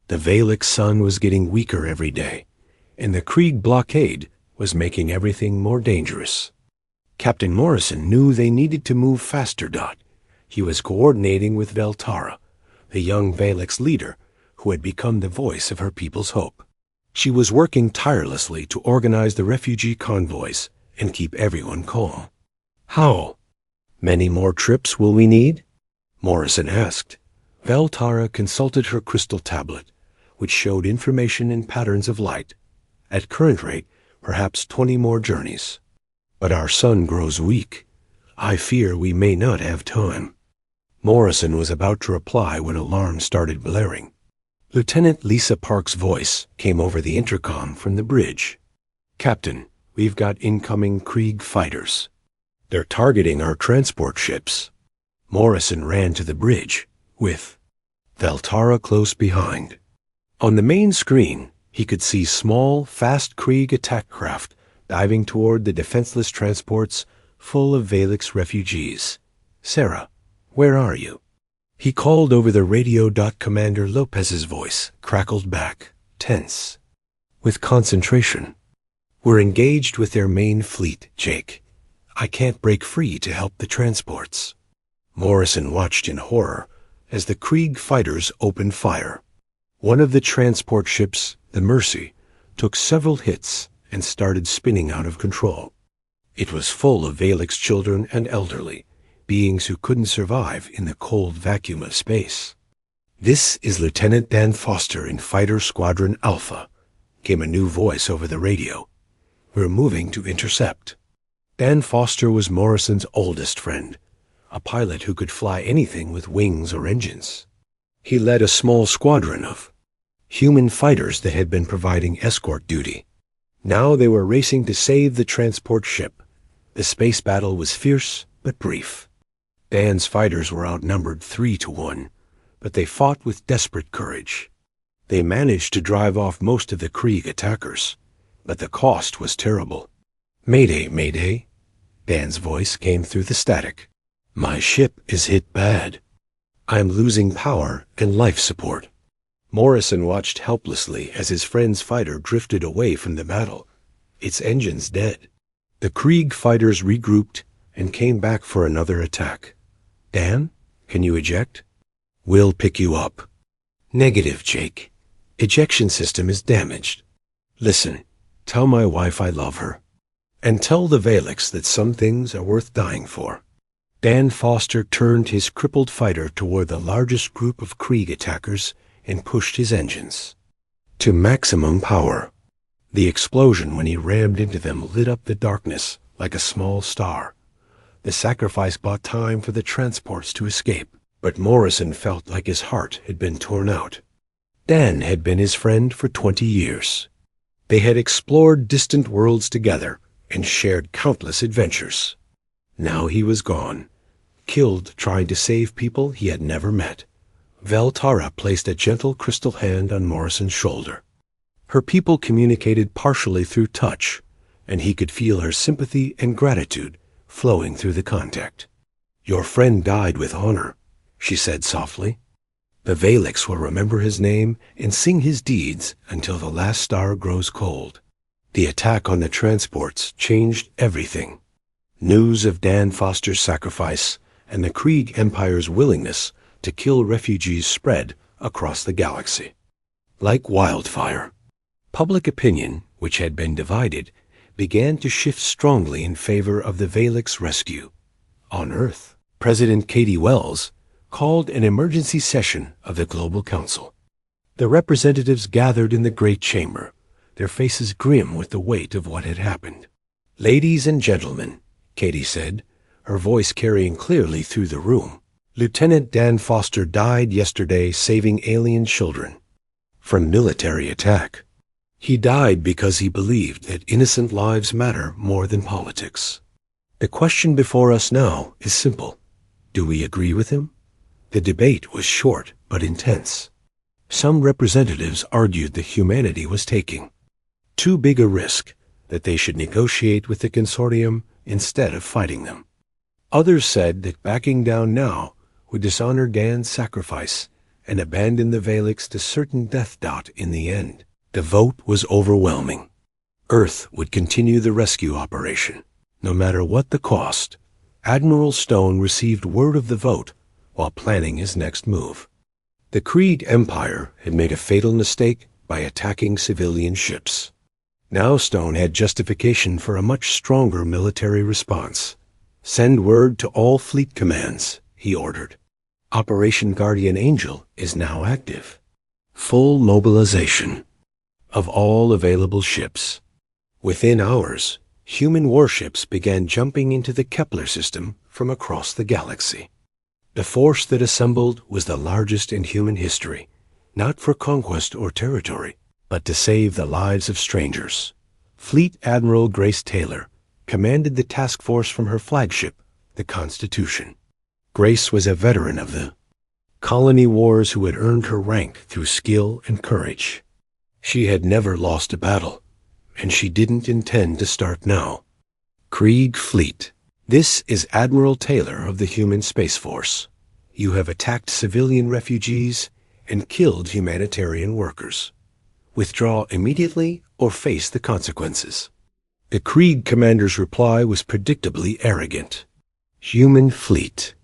The Valix sun was getting weaker every day, and the Krieg blockade was making everything more dangerous. Captain Morrison knew they needed to move faster. He was coordinating with Veltara, the young Valix leader who had become the voice of her people's hope. She was working tirelessly to organize the refugee convoys and keep everyone calm. How many more trips will we need? Morrison asked. Veltara consulted her crystal tablet, which showed information in patterns of light. At current rate, perhaps 20 more journeys. But our sun grows weak. I fear we may not have time. Morrison was about to reply when alarms started blaring. Lieutenant Lisa Park's voice came over the intercom from the bridge. Captain, we've got incoming Krieg fighters. They're targeting our transport ships. Morrison ran to the bridge, with Veltara close behind. On the main screen, he could see small, fast Krieg attack craft diving toward the defenseless transports full of Valix refugees. Sarah, where are you? He called over the radio. Commander Lopez's voice crackled back, tense, with concentration. We're engaged with their main fleet, Jake. I can't break free to help the transports. Morrison watched in horror as the Krieg fighters opened fire. One of the transport ships, the Mercy, took several hits and started spinning out of control. It was full of Valix children and elderly, beings who couldn't survive in the cold vacuum of space. This is Lieutenant Dan Foster in Fighter Squadron Alpha, came a new voice over the radio. We're moving to intercept. Dan Foster was Morrison's oldest friend, a pilot who could fly anything with wings or engines. He led a small squadron of human fighters that had been providing escort duty. Now they were racing to save the transport ship. The space battle was fierce but brief. Dan's fighters were outnumbered 3-1, but they fought with desperate courage. They managed to drive off most of the Krieg attackers, but the cost was terrible. Mayday, mayday. Dan's voice came through the static. My ship is hit bad. I'm losing power and life support. Morrison watched helplessly as his friend's fighter drifted away from the battle, its engines dead. The Krieg fighters regrouped and came back for another attack. Dan, can you eject? We'll pick you up. Negative, Jake. Ejection system is damaged. Listen, tell my wife I love her. and tell the Valix that some things are worth dying for. Dan Foster turned his crippled fighter toward the largest group of Krieg attackers and pushed his engines to maximum power. The explosion when he rammed into them lit up the darkness like a small star. The sacrifice bought time for the transports to escape, but Morrison felt like his heart had been torn out. Dan had been his friend for 20 years. They had explored distant worlds together and shared countless adventures. Now he was gone, killed trying to save people he had never met. Veltara placed a gentle crystal hand on Morrison's shoulder. Her people communicated partially through touch, and he could feel her sympathy and gratitude flowing through the contact. "Your friend died with honor," she said softly. "The Valix will remember his name and sing his deeds until the last star grows cold." The attack on the transports changed everything. News of Dan Foster's sacrifice and the Krieg Empire's willingness to kill refugees spread across the galaxy. Like wildfire, public opinion, which had been divided, began to shift strongly in favor of the Valix rescue. On Earth, President Katie Wells called an emergency session of the Global Council. The representatives gathered in the Great Chamber, their faces grim with the weight of what had happened. "Ladies and gentlemen," Katie said, her voice carrying clearly through the room, "Lieutenant Dan Foster died yesterday saving alien children from military attack. He died because he believed that innocent lives matter more than politics. The question before us now is simple. Do we agree with him?" The debate was short but intense. Some representatives argued that humanity was taking too big a risk, that they should negotiate with the consortium instead of fighting them. Others said that backing down now would dishonor Dan's sacrifice and abandon the Valix to certain death dot in the end. The vote was overwhelming. Earth would continue the rescue operation, no matter what the cost. Admiral Stone received word of the vote while planning his next move. The Krieg Empire had made a fatal mistake by attacking civilian ships. Now Stone had justification for a much stronger military response. "Send word to all fleet commands," he ordered. "Operation Guardian Angel is now active. Full mobilization of all available ships." Within hours, human warships began jumping into the Kepler system from across the galaxy. The force that assembled was the largest in human history, not for conquest or territory, but to save the lives of strangers. Fleet Admiral Grace Taylor commanded the task force from her flagship, the Constitution. Grace was a veteran of the colony wars who had earned her rank through skill and courage. She had never lost a battle, and she didn't intend to start now. "Krieg Fleet, this is Admiral Taylor of the Human Space Force. You have attacked civilian refugees and killed humanitarian workers. Withdraw immediately or face the consequences." The Krieg commander's reply was predictably arrogant. "Human fleet,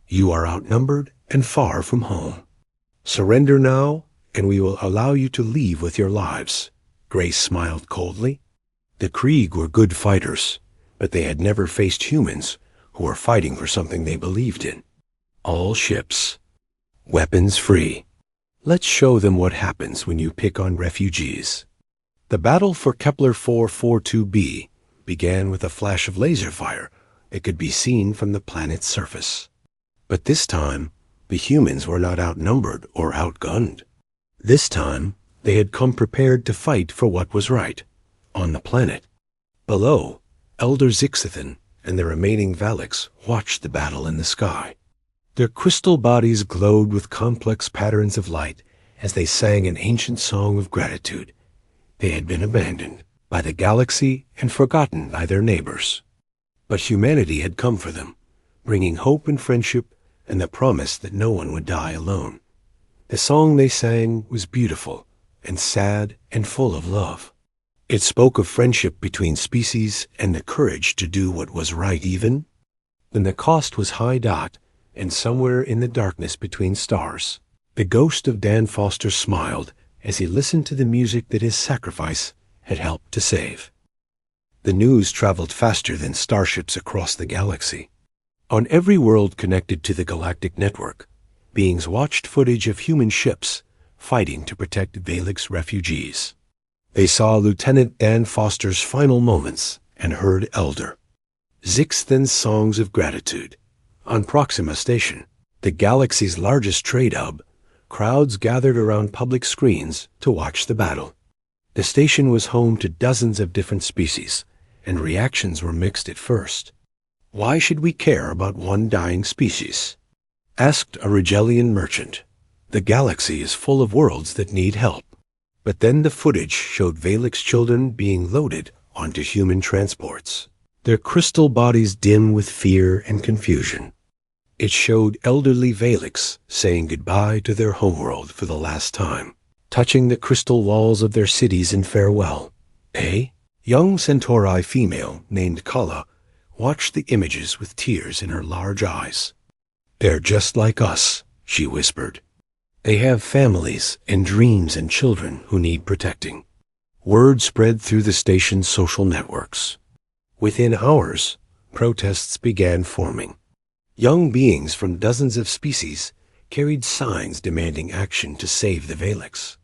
you are outnumbered and far from home. Surrender now, and we will allow you to leave with your lives." Grace smiled coldly. The Krieg were good fighters, but they had never faced humans who were fighting for something they believed in. All ships, weapons free. Let's show them what happens when you pick on refugees. The battle for Kepler 442b began with a flash of laser fire that could be seen from the planet's surface. But this time, the humans were not outnumbered or outgunned. This time, they had come prepared to fight for what was right, on the planet. Below, Elder Zixithan and the remaining Valix watched the battle in the sky. Their crystal bodies glowed with complex patterns of light as they sang an ancient song of gratitude. They had been abandoned by the galaxy and forgotten by their neighbors. But humanity had come for them, bringing hope and friendship and the promise that no one would die alone. The song they sang was beautiful and sad and full of love. It spoke of friendship between species and the courage to do what was right even when the cost was high dot. And somewhere in the darkness between stars, the ghost of Dan Foster smiled as he listened to the music that his sacrifice had helped to save. The news traveled faster than starships across the galaxy. On every world connected to the galactic network, beings watched footage of human ships fighting to protect Valix refugees. They saw Lieutenant Dan Foster's final moments and heard Elder Zixthen's songs of gratitude. On Proxima Station, the galaxy's largest trade hub, crowds gathered around public screens to watch the battle. The station was home to dozens of different species, and reactions were mixed at first. "Why should we care about one dying species?" asked a Rigellian merchant. "The galaxy is full of worlds that need help." But then the footage showed Valix children being loaded onto human transports, their crystal bodies dim with fear and confusion. It showed elderly Valix saying goodbye to their homeworld for the last time, touching the crystal walls of their cities in farewell. A young Centauri female named Kala watched the images with tears in her large eyes. "They're just like us," she whispered. "They have families and dreams and children who need protecting." Word spread through the station's social networks. Within hours, protests began forming. Young beings from dozens of species carried signs demanding action to save the Valix.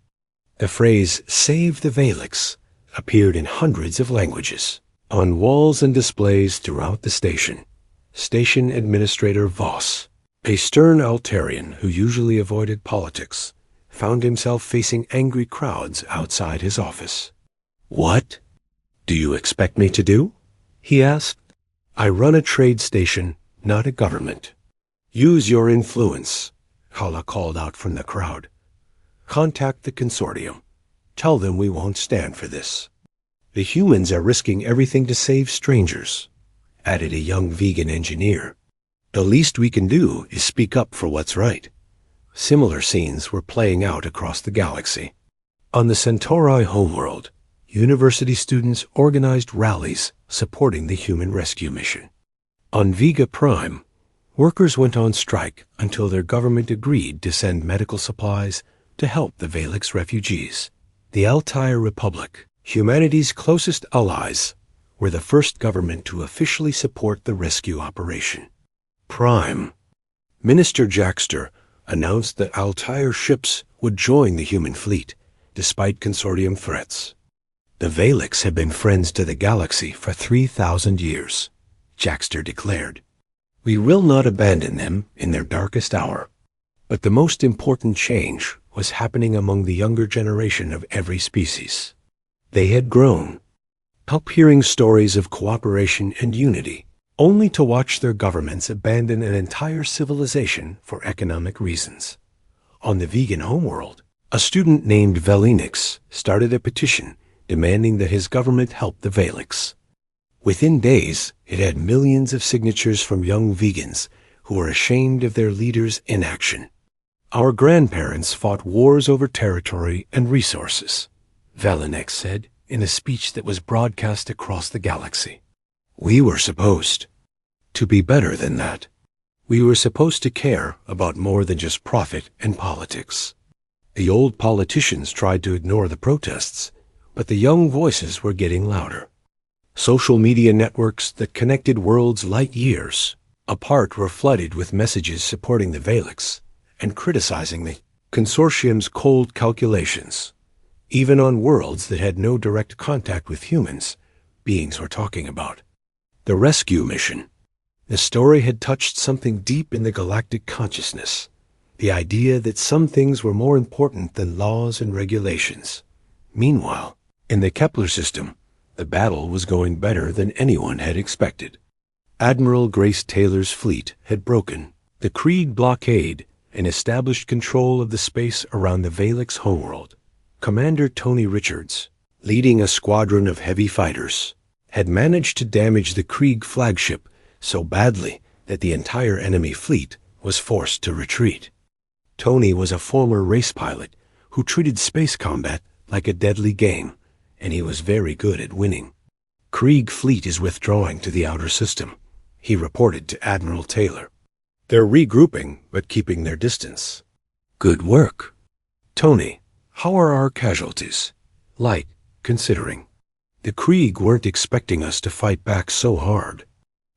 The phrase "Save the Valix" appeared in hundreds of languages, on walls and displays throughout the station. Station Administrator Voss, a stern Altarian who usually avoided politics, found himself facing angry crowds outside his office. "What do you expect me to do?" he asked. "I run a trade station, not a government." "Use your influence," Kala called out from the crowd. "Contact the consortium. Tell them we won't stand for this." "The humans are risking everything to save strangers," added a young vegan engineer. "The least we can do is speak up for what's right." Similar scenes were playing out across the galaxy. On the Centauri homeworld, university students organized rallies supporting the human rescue mission. On Vega Prime, workers went on strike until their government agreed to send medical supplies to help the Valix refugees. The Altair Republic, humanity's closest allies, were the first government to officially support the rescue operation. Prime. Minister Jaxter announced that Altair ships would join the human fleet, despite consortium threats. "The Valix have been friends to the galaxy for 3,000 years, Jaxter declared. "We will not abandon them in their darkest hour." But the most important change was happening among the younger generation of every species. They had grown up hearing stories of cooperation and unity, only to watch their governments abandon an entire civilization for economic reasons. On the vegan homeworld, a student named Velinix started a petition demanding that his government help the Valix. Within days, it had millions of signatures from young vegans who were ashamed of their leaders' inaction. "Our grandparents fought wars over territory and resources," Velinix said in a speech that was broadcast across the galaxy. "We were supposed to be better than that. We were supposed to care about more than just profit and politics." The old politicians tried to ignore the protests, but the young voices were getting louder. Social media networks that connected worlds light years apart were flooded with messages supporting the Valix and criticizing the consortium's cold calculations. Even on worlds that had no direct contact with humans, beings were talking about the rescue mission. The story had touched something deep in the galactic consciousness, the idea that some things were more important than laws and regulations. Meanwhile, in the Kepler system, the battle was going better than anyone had expected. Admiral Grace Taylor's fleet had broken the Krieg blockade and established control of the space around the Valix homeworld. Commander Tony Richards, leading a squadron of heavy fighters, had managed to damage the Krieg flagship so badly that the entire enemy fleet was forced to retreat. Tony was a former race pilot who treated space combat like a deadly game, and he was very good at winning. "Krieg fleet is withdrawing to the outer system," he reported to Admiral Taylor. "They're regrouping, but keeping their distance." "Good work." "Tony, how are our casualties?" "Light, considering." The Krieg weren't expecting us to fight back so hard.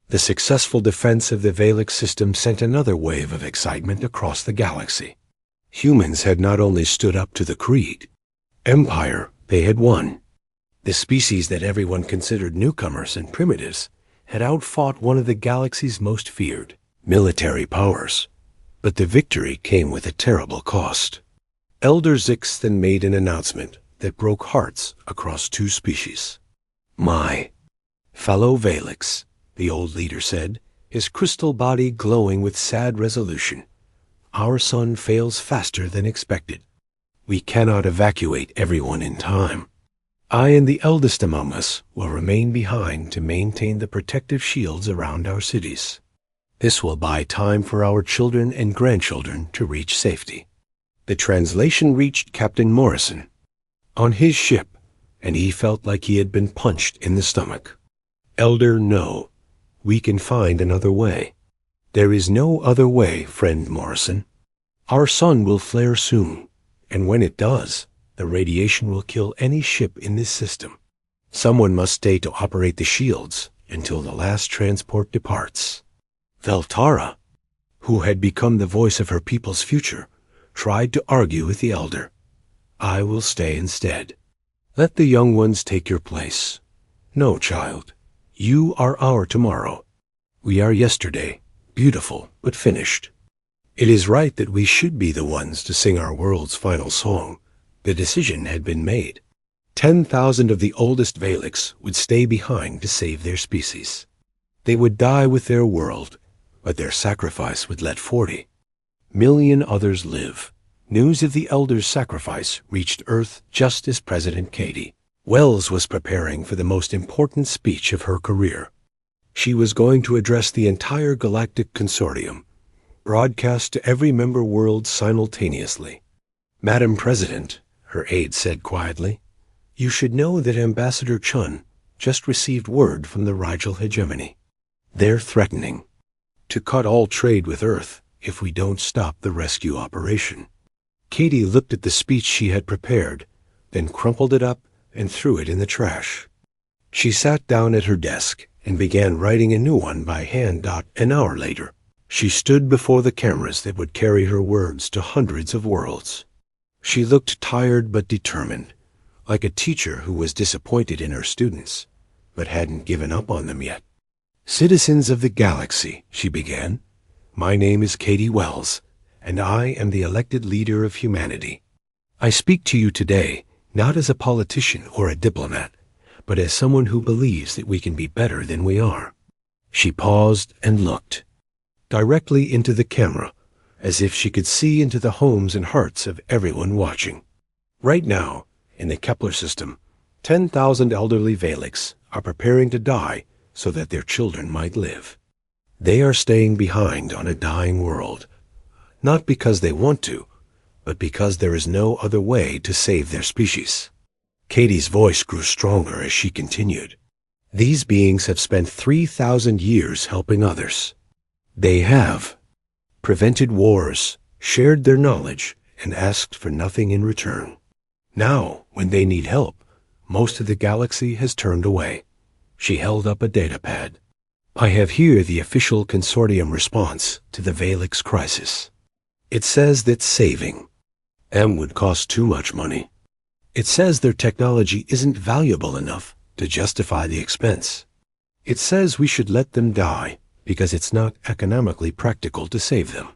The successful defense of the Valix system sent another wave of excitement across the galaxy. Humans had not only stood up to the Krieg. Empire, they had won. The species that everyone considered newcomers and primitives had outfought one of the galaxy's most feared military powers. But the victory came with a terrible cost. Elder Zix then made an announcement that broke hearts across two species. "My fellow Valix," the old leader said, his crystal body glowing with sad resolution, "our sun fails faster than expected. We cannot evacuate everyone in time. I and the eldest among us will remain behind to maintain the protective shields around our cities. This will buy time for our children and grandchildren to reach safety." The translation reached Captain Morrison on his ship, and he felt like he had been punched in the stomach. "Elder, no. We can find another way." "There is no other way, friend Morrison. Our sun will flare soon, and when it does, the radiation will kill any ship in this system. Someone must stay to operate the shields until the last transport departs." Veltara, who had become the voice of her people's future, tried to argue with the elder. "I will stay instead. Let the young ones take your place. No, child, you are our tomorrow. We are yesterday, beautiful but finished. It is right that we should be the ones to sing our world's final song." The decision had been made. 10,000 of the oldest Valix would stay behind to save their species. They would die with their world, but their sacrifice would let 40,000,000 others live. News of the elders' sacrifice reached Earth just as President Katie Wells was preparing for the most important speech of her career. She was going to address the entire galactic consortium, broadcast to every member world simultaneously. "Madam President," her aide said quietly, "you should know that Ambassador Chun just received word from the Rigel hegemony. They're threatening to cut all trade with Earth if we don't stop the rescue operation." Katie looked at the speech she had prepared, then crumpled it up and threw it in the trash. She sat down at her desk and began writing a new one by hand. An hour later, she stood before the cameras that would carry her words to hundreds of worlds. She looked tired but determined, like a teacher who was disappointed in her students, but hadn't given up on them yet. "Citizens of the galaxy," she began, "my name is Katie Wells, and I am the elected leader of humanity. I speak to you today not as a politician or a diplomat, but as someone who believes that we can be better than we are." She paused and looked directly into the camera, as if she could see into the homes and hearts of everyone watching. Right now, in the Kepler system, 10,000 elderly Valix are preparing to die so that their children might live. They are staying behind on a dying world, not because they want to, but because there is no other way to save their species. Katie's voice grew stronger as she continued. "These beings have spent 3,000 years helping others. They have prevented wars, shared their knowledge, and asked for nothing in return. Now, when they need help, most of the galaxy has turned away." She held up a datapad. "I have here the official consortium response to the Valix crisis. It says that saving them would cost too much money. It says their technology isn't valuable enough to justify the expense. It says we should let them die because it's not economically practical to save them."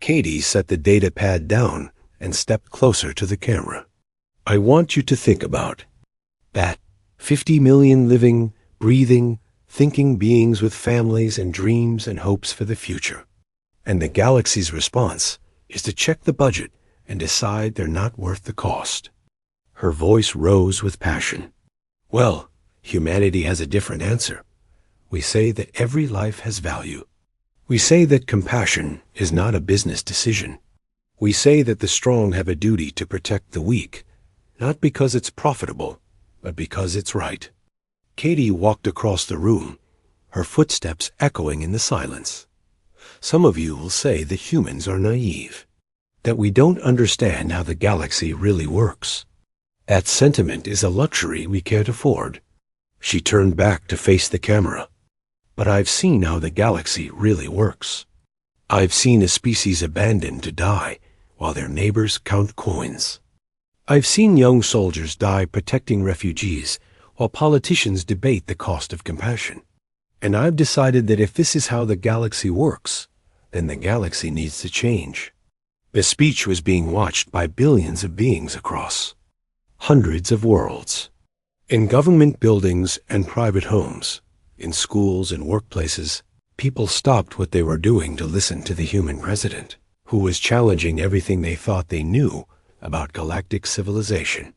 Katie set the datapad down and stepped closer to the camera. "I want you to think about that 50 million living, breathing, thinking beings with families and dreams and hopes for the future. And the galaxy's response is to check the budget and decide they're not worth the cost." Her voice rose with passion. "Well, humanity has a different answer. We say that every life has value. We say that compassion is not a business decision. We say that the strong have a duty to protect the weak, not because it's profitable, but because it's right." Katie walked across the room, her footsteps echoing in the silence. "Some of you will say that humans are naive, that we don't understand how the galaxy really works. That sentiment is a luxury we can't afford. She turned back to face the camera. But I've seen how the galaxy really works. I've seen a species abandoned to die while their neighbors count coins. I've seen young soldiers die protecting refugees while politicians debate the cost of compassion. And I've decided that if this is how the galaxy works, then the galaxy needs to change. The speech was being watched by billions of beings across hundreds of worlds. In government buildings and private homes, in schools and workplaces, people stopped what they were doing to listen to the human president, who was challenging everything they thought they knew about galactic civilization.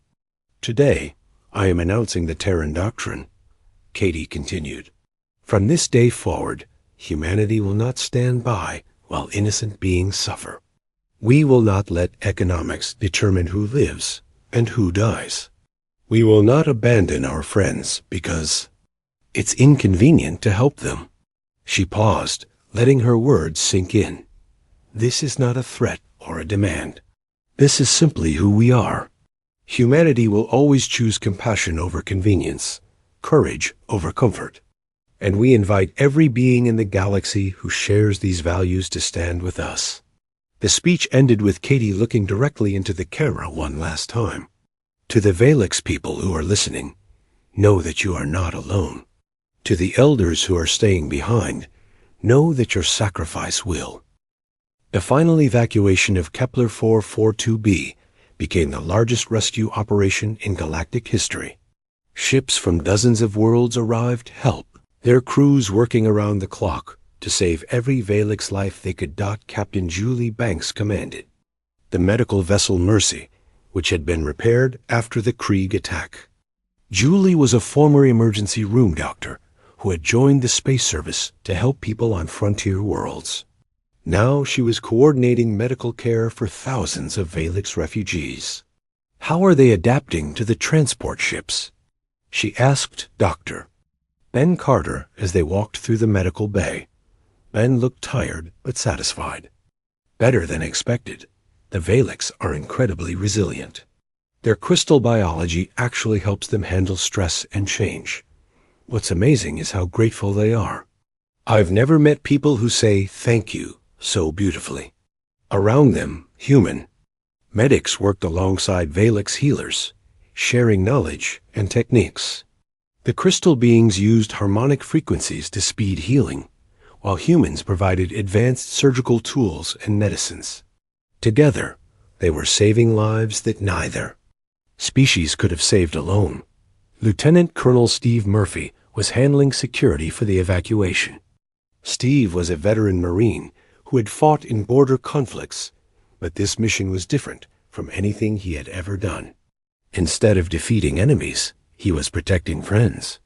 Today, I am announcing the Terran Doctrine, Katie continued. From this day forward, humanity will not stand by while innocent beings suffer. We will not let economics determine who lives and who dies. We will not abandon our friends because it's inconvenient to help them. She paused, letting her words sink in. This is not a threat or a demand. This is simply who we are. Humanity will always choose compassion over convenience, courage over comfort. And we invite every being in the galaxy who shares these values to stand with us. The speech ended with Katie looking directly into the camera one last time. To the Valix people who are listening, know that you are not alone. To the elders who are staying behind, know that your sacrifice will. The final evacuation of Kepler 442b became the largest rescue operation in galactic history. Ships from dozens of worlds arrived to help, their crews working around the clock to save every Valix life they could. Captain Julie Banks commanded the medical vessel Mercy, which had been repaired after the Krieg attack. Julie was a former emergency room doctor who had joined the space service to help people on frontier worlds. Now she was coordinating medical care for thousands of Valix refugees. How are they adapting to the transport ships? She asked Dr. Ben Carter as they walked through the medical bay. Ben looked tired but satisfied. Better than expected. The Valix are incredibly resilient. Their crystal biology actually helps them handle stress and change. What's amazing is how grateful they are. I've never met people who say thank you so beautifully. Around them, human medics worked alongside Valix healers, sharing knowledge and techniques. The crystal beings used harmonic frequencies to speed healing, while humans provided advanced surgical tools and medicines. Together, they were saving lives that neither species could have saved alone. Lieutenant Colonel Steve Murphy was handling security for the evacuation. Steve was a veteran Marine who had fought in border conflicts, but this mission was different from anything he had ever done. Instead of defeating enemies, he was protecting friends.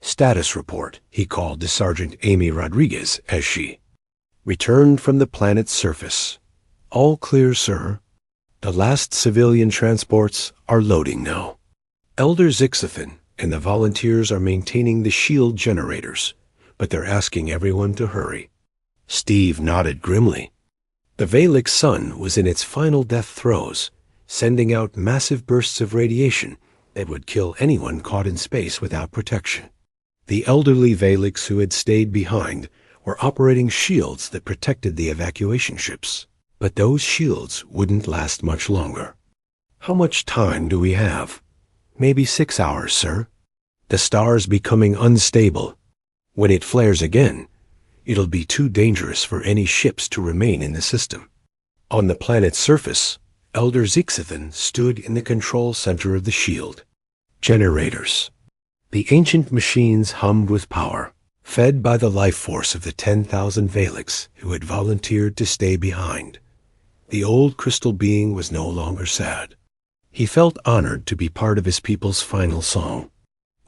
Status report, he called to Sergeant Amy Rodriguez as she returned from the planet's surface. All clear, sir. The last civilian transports are loading now. Elder Zixathan and the volunteers are maintaining the shield generators, but they're asking everyone to hurry. Steve nodded grimly. The Valix sun was in its final death throes, sending out massive bursts of radiation that would kill anyone caught in space without protection. The elderly Valix who had stayed behind were operating shields that protected the evacuation ships. But those shields wouldn't last much longer. How much time do we have? Maybe 6 hours, sir. The star's becoming unstable. When it flares again, it'll be too dangerous for any ships to remain in the system. On the planet's surface, Elder Zixathan stood in the control center of the shield. Generators. The ancient machines hummed with power, fed by the life force of the 10,000 Valix who had volunteered to stay behind. The old crystal being was no longer sad. He felt honored to be part of his people's final song.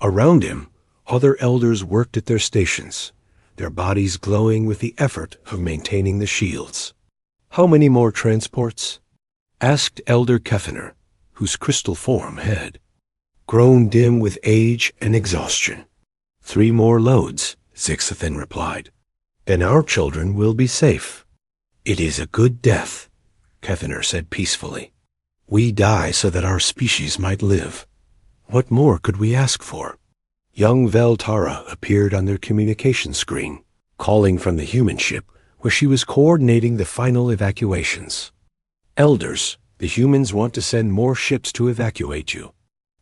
Around him, other elders worked at their stations, their bodies glowing with the effort of maintaining the shields. How many more transports? Asked Elder Kefener, whose crystal form had grown dim with age and exhaustion. 3 more loads, Zixathan replied. Then our children will be safe. It is a good death, Kefener said peacefully. We die so that our species might live. What more could we ask for? Young Veltara appeared on their communication screen, calling from the human ship where she was coordinating the final evacuations. Elders, the humans want to send more ships to evacuate you.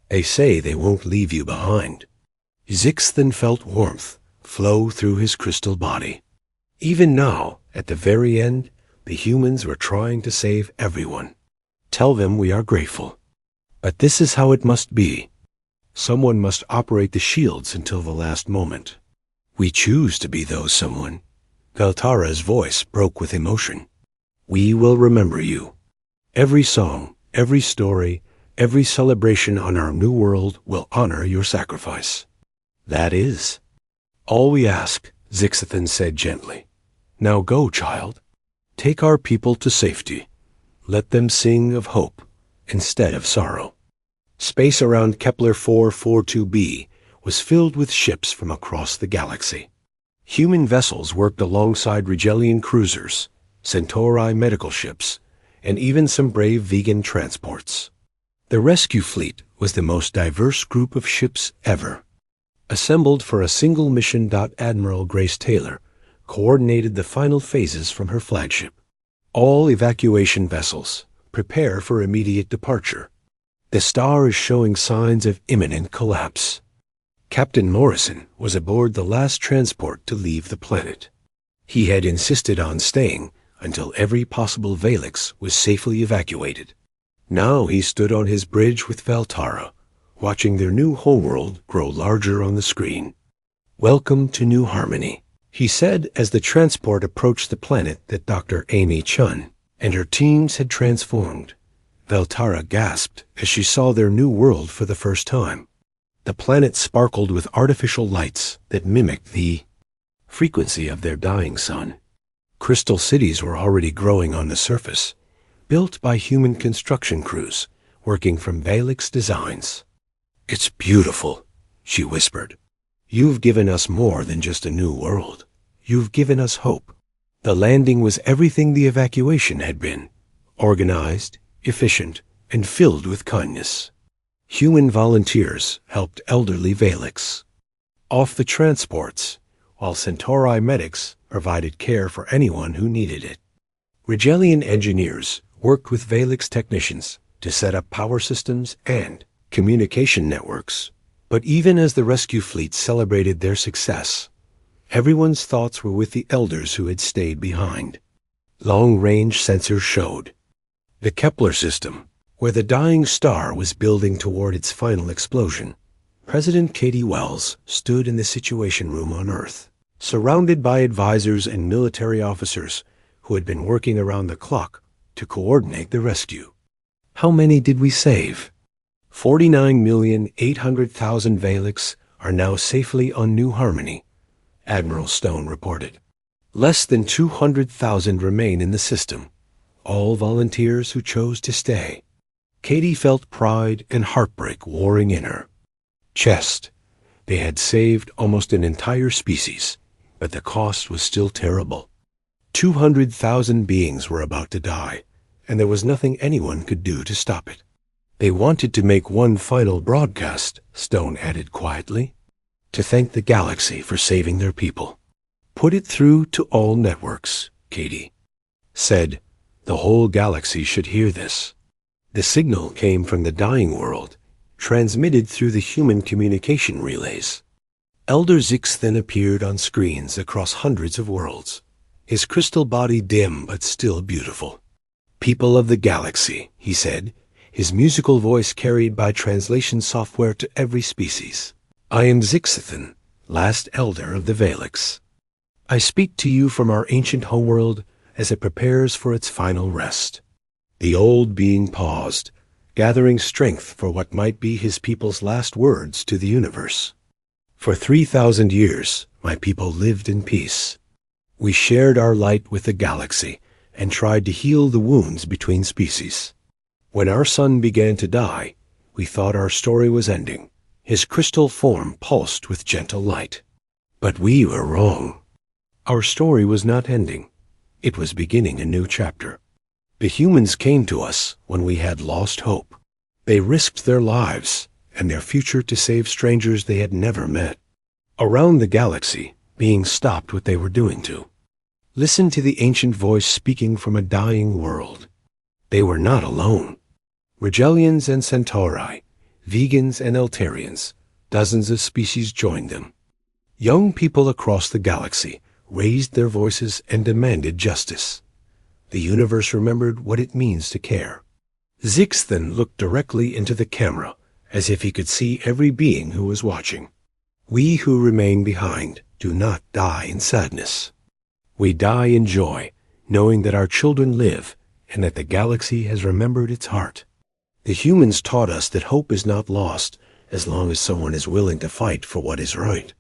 They say they won't leave you behind. Zixthan felt warmth flow through his crystal body. Even now, at the very end, the humans were trying to save everyone. Tell them we are grateful. But this is how it must be. Someone must operate the shields until the last moment. We choose to be those someone. Veltara's voice broke with emotion. We will remember you. Every song, every story, every celebration on our new world will honor your sacrifice. That is all we ask, Zixthan said gently. Now go, child. Take our people to safety. Let them sing of hope instead of sorrow. Space around Kepler 442b was filled with ships from across the galaxy. Human vessels worked alongside Rigelian cruisers, Centauri medical ships, and even some brave vegan transports. The rescue fleet was the most diverse group of ships ever. Assembled for a single mission. Admiral Grace Taylor coordinated the final phases from her flagship. All evacuation vessels, prepare for immediate departure. The star is showing signs of imminent collapse. Captain Morrison was aboard the last transport to leave the planet. He had insisted on staying until every possible Valix was safely evacuated. Now he stood on his bridge with Veltara, watching their new homeworld grow larger on the screen. Welcome to New Harmony, he said as the transport approached the planet that Dr. Amy Chun and her teams had transformed. Veltara gasped as she saw their new world for the first time. The planet sparkled with artificial lights that mimicked the frequency of their dying sun. Crystal cities were already growing on the surface, built by human construction crews working from Valix designs. It's beautiful, she whispered. You've given us more than just a new world. You've given us hope. The landing was everything the evacuation had been, organized, efficient, and filled with kindness. Human volunteers helped elderly Valix off the transports, while Centauri medics provided care for anyone who needed it. Rigelian engineers worked with Valix technicians to set up power systems and communication networks. But even as the rescue fleet celebrated their success, everyone's thoughts were with the elders who had stayed behind. Long-range sensors showed. The Kepler system, where the dying star was building toward its final explosion. President Katie Wells stood in the Situation Room on Earth, surrounded by advisors and military officers who had been working around the clock to coordinate the rescue. How many did we save? 49,800,000 Valix are now safely on New Harmony, Admiral Stone reported. Less than 200,000 remain in the system, all volunteers who chose to stay. Katie felt pride and heartbreak warring in her chest. They had saved almost an entire species, but the cost was still terrible. 200,000 beings were about to die, and there was nothing anyone could do to stop it. They wanted to make one final broadcast, Stone added quietly, to thank the galaxy for saving their people. Put it through to all networks, Katie said. The whole galaxy should hear this. The signal came from the dying world, transmitted through the human communication relays. Elder Zixthan appeared on screens across hundreds of worlds, his crystal body dim but still beautiful. People of the galaxy, he said, his musical voice carried by translation software to every species. I am Zixthan, last elder of the Valix. I speak to you from our ancient homeworld as it prepares for its final rest. The old being paused, gathering strength for what might be his people's last words to the universe. For 3,000 years, my people lived in peace. We shared our light with the galaxy and tried to heal the wounds between species. When our son began to die, we thought our story was ending. His crystal form pulsed with gentle light. But we were wrong. Our story was not ending. It was beginning a new chapter. The humans came to us when we had lost hope. They risked their lives, and their future to save strangers they had never met. Around the galaxy, beings stopped what they were doing to listen to the ancient voice speaking from a dying world. They were not alone. Rigelians and Centauri, vegans and Eltarians, dozens of species joined them. Young people across the galaxy raised their voices and demanded justice. The universe remembered what it means to care. Zixthan looked directly into the camera, as if he could see every being who was watching. We who remain behind do not die in sadness. We die in joy, knowing that our children live and that the galaxy has remembered its heart. The humans taught us that hope is not lost as long as someone is willing to fight for what is right.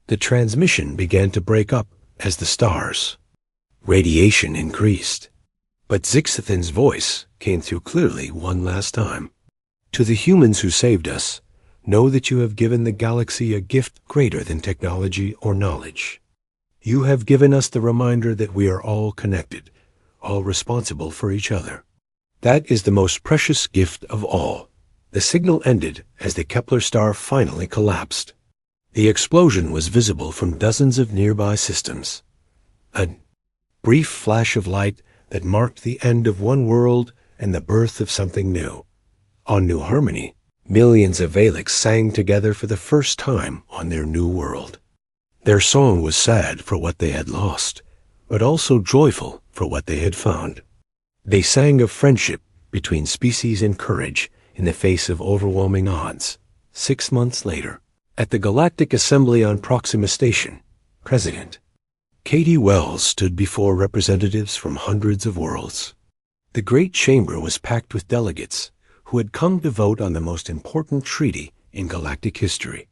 The transmission began to break up as the stars. Radiation increased. But Zixthan's voice came through clearly one last time. To the humans who saved us, know that you have given the galaxy a gift greater than technology or knowledge. You have given us the reminder that we are all connected, all responsible for each other. That is the most precious gift of all. The signal ended as the Kepler star finally collapsed. The explosion was visible from dozens of nearby systems. A brief flash of light that marked the end of one world and the birth of something new. On New Harmony, millions of Valix sang together for the first time on their new world. Their song was sad for what they had lost, but also joyful for what they had found. They sang of friendship between species and courage in the face of overwhelming odds. 6 months later, at the Galactic Assembly on Proxima Station, President Katie Wells stood before representatives from hundreds of worlds. The great chamber was packed with delegates who had come to vote on the most important treaty in galactic history.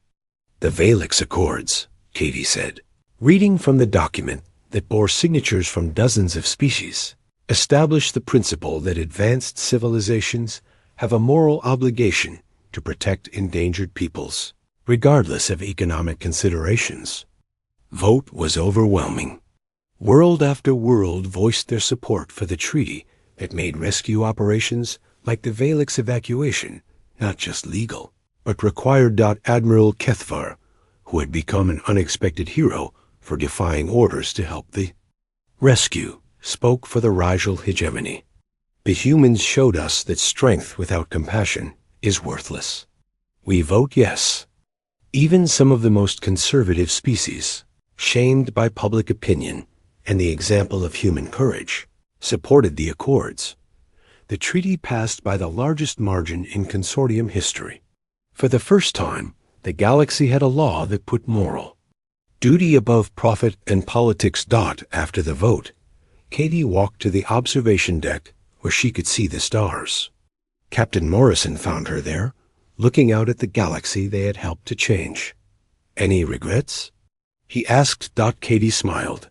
The Valix Accords, Katie said, reading from the document that bore signatures from dozens of species, established the principle that advanced civilizations have a moral obligation to protect endangered peoples, regardless of economic considerations. Vote was overwhelming. World after world voiced their support for the treaty that made rescue operations like the Valix evacuation not just legal, but required. Admiral Kethvar, who had become an unexpected hero for defying orders to help the rescue, spoke for the Rigel hegemony. The humans showed us that strength without compassion is worthless. We vote yes. Even some of the most conservative species, shamed by public opinion and the example of human courage, supported the Accords. The treaty passed by the largest margin in consortium history. For the first time, the galaxy had a law that put moral duty above profit and politics. After the vote, Katie walked to the observation deck where she could see the stars. Captain Morrison found her there, looking out at the galaxy they had helped to change. Any regrets? He asked. Katie smiled,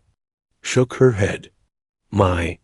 shook her head. My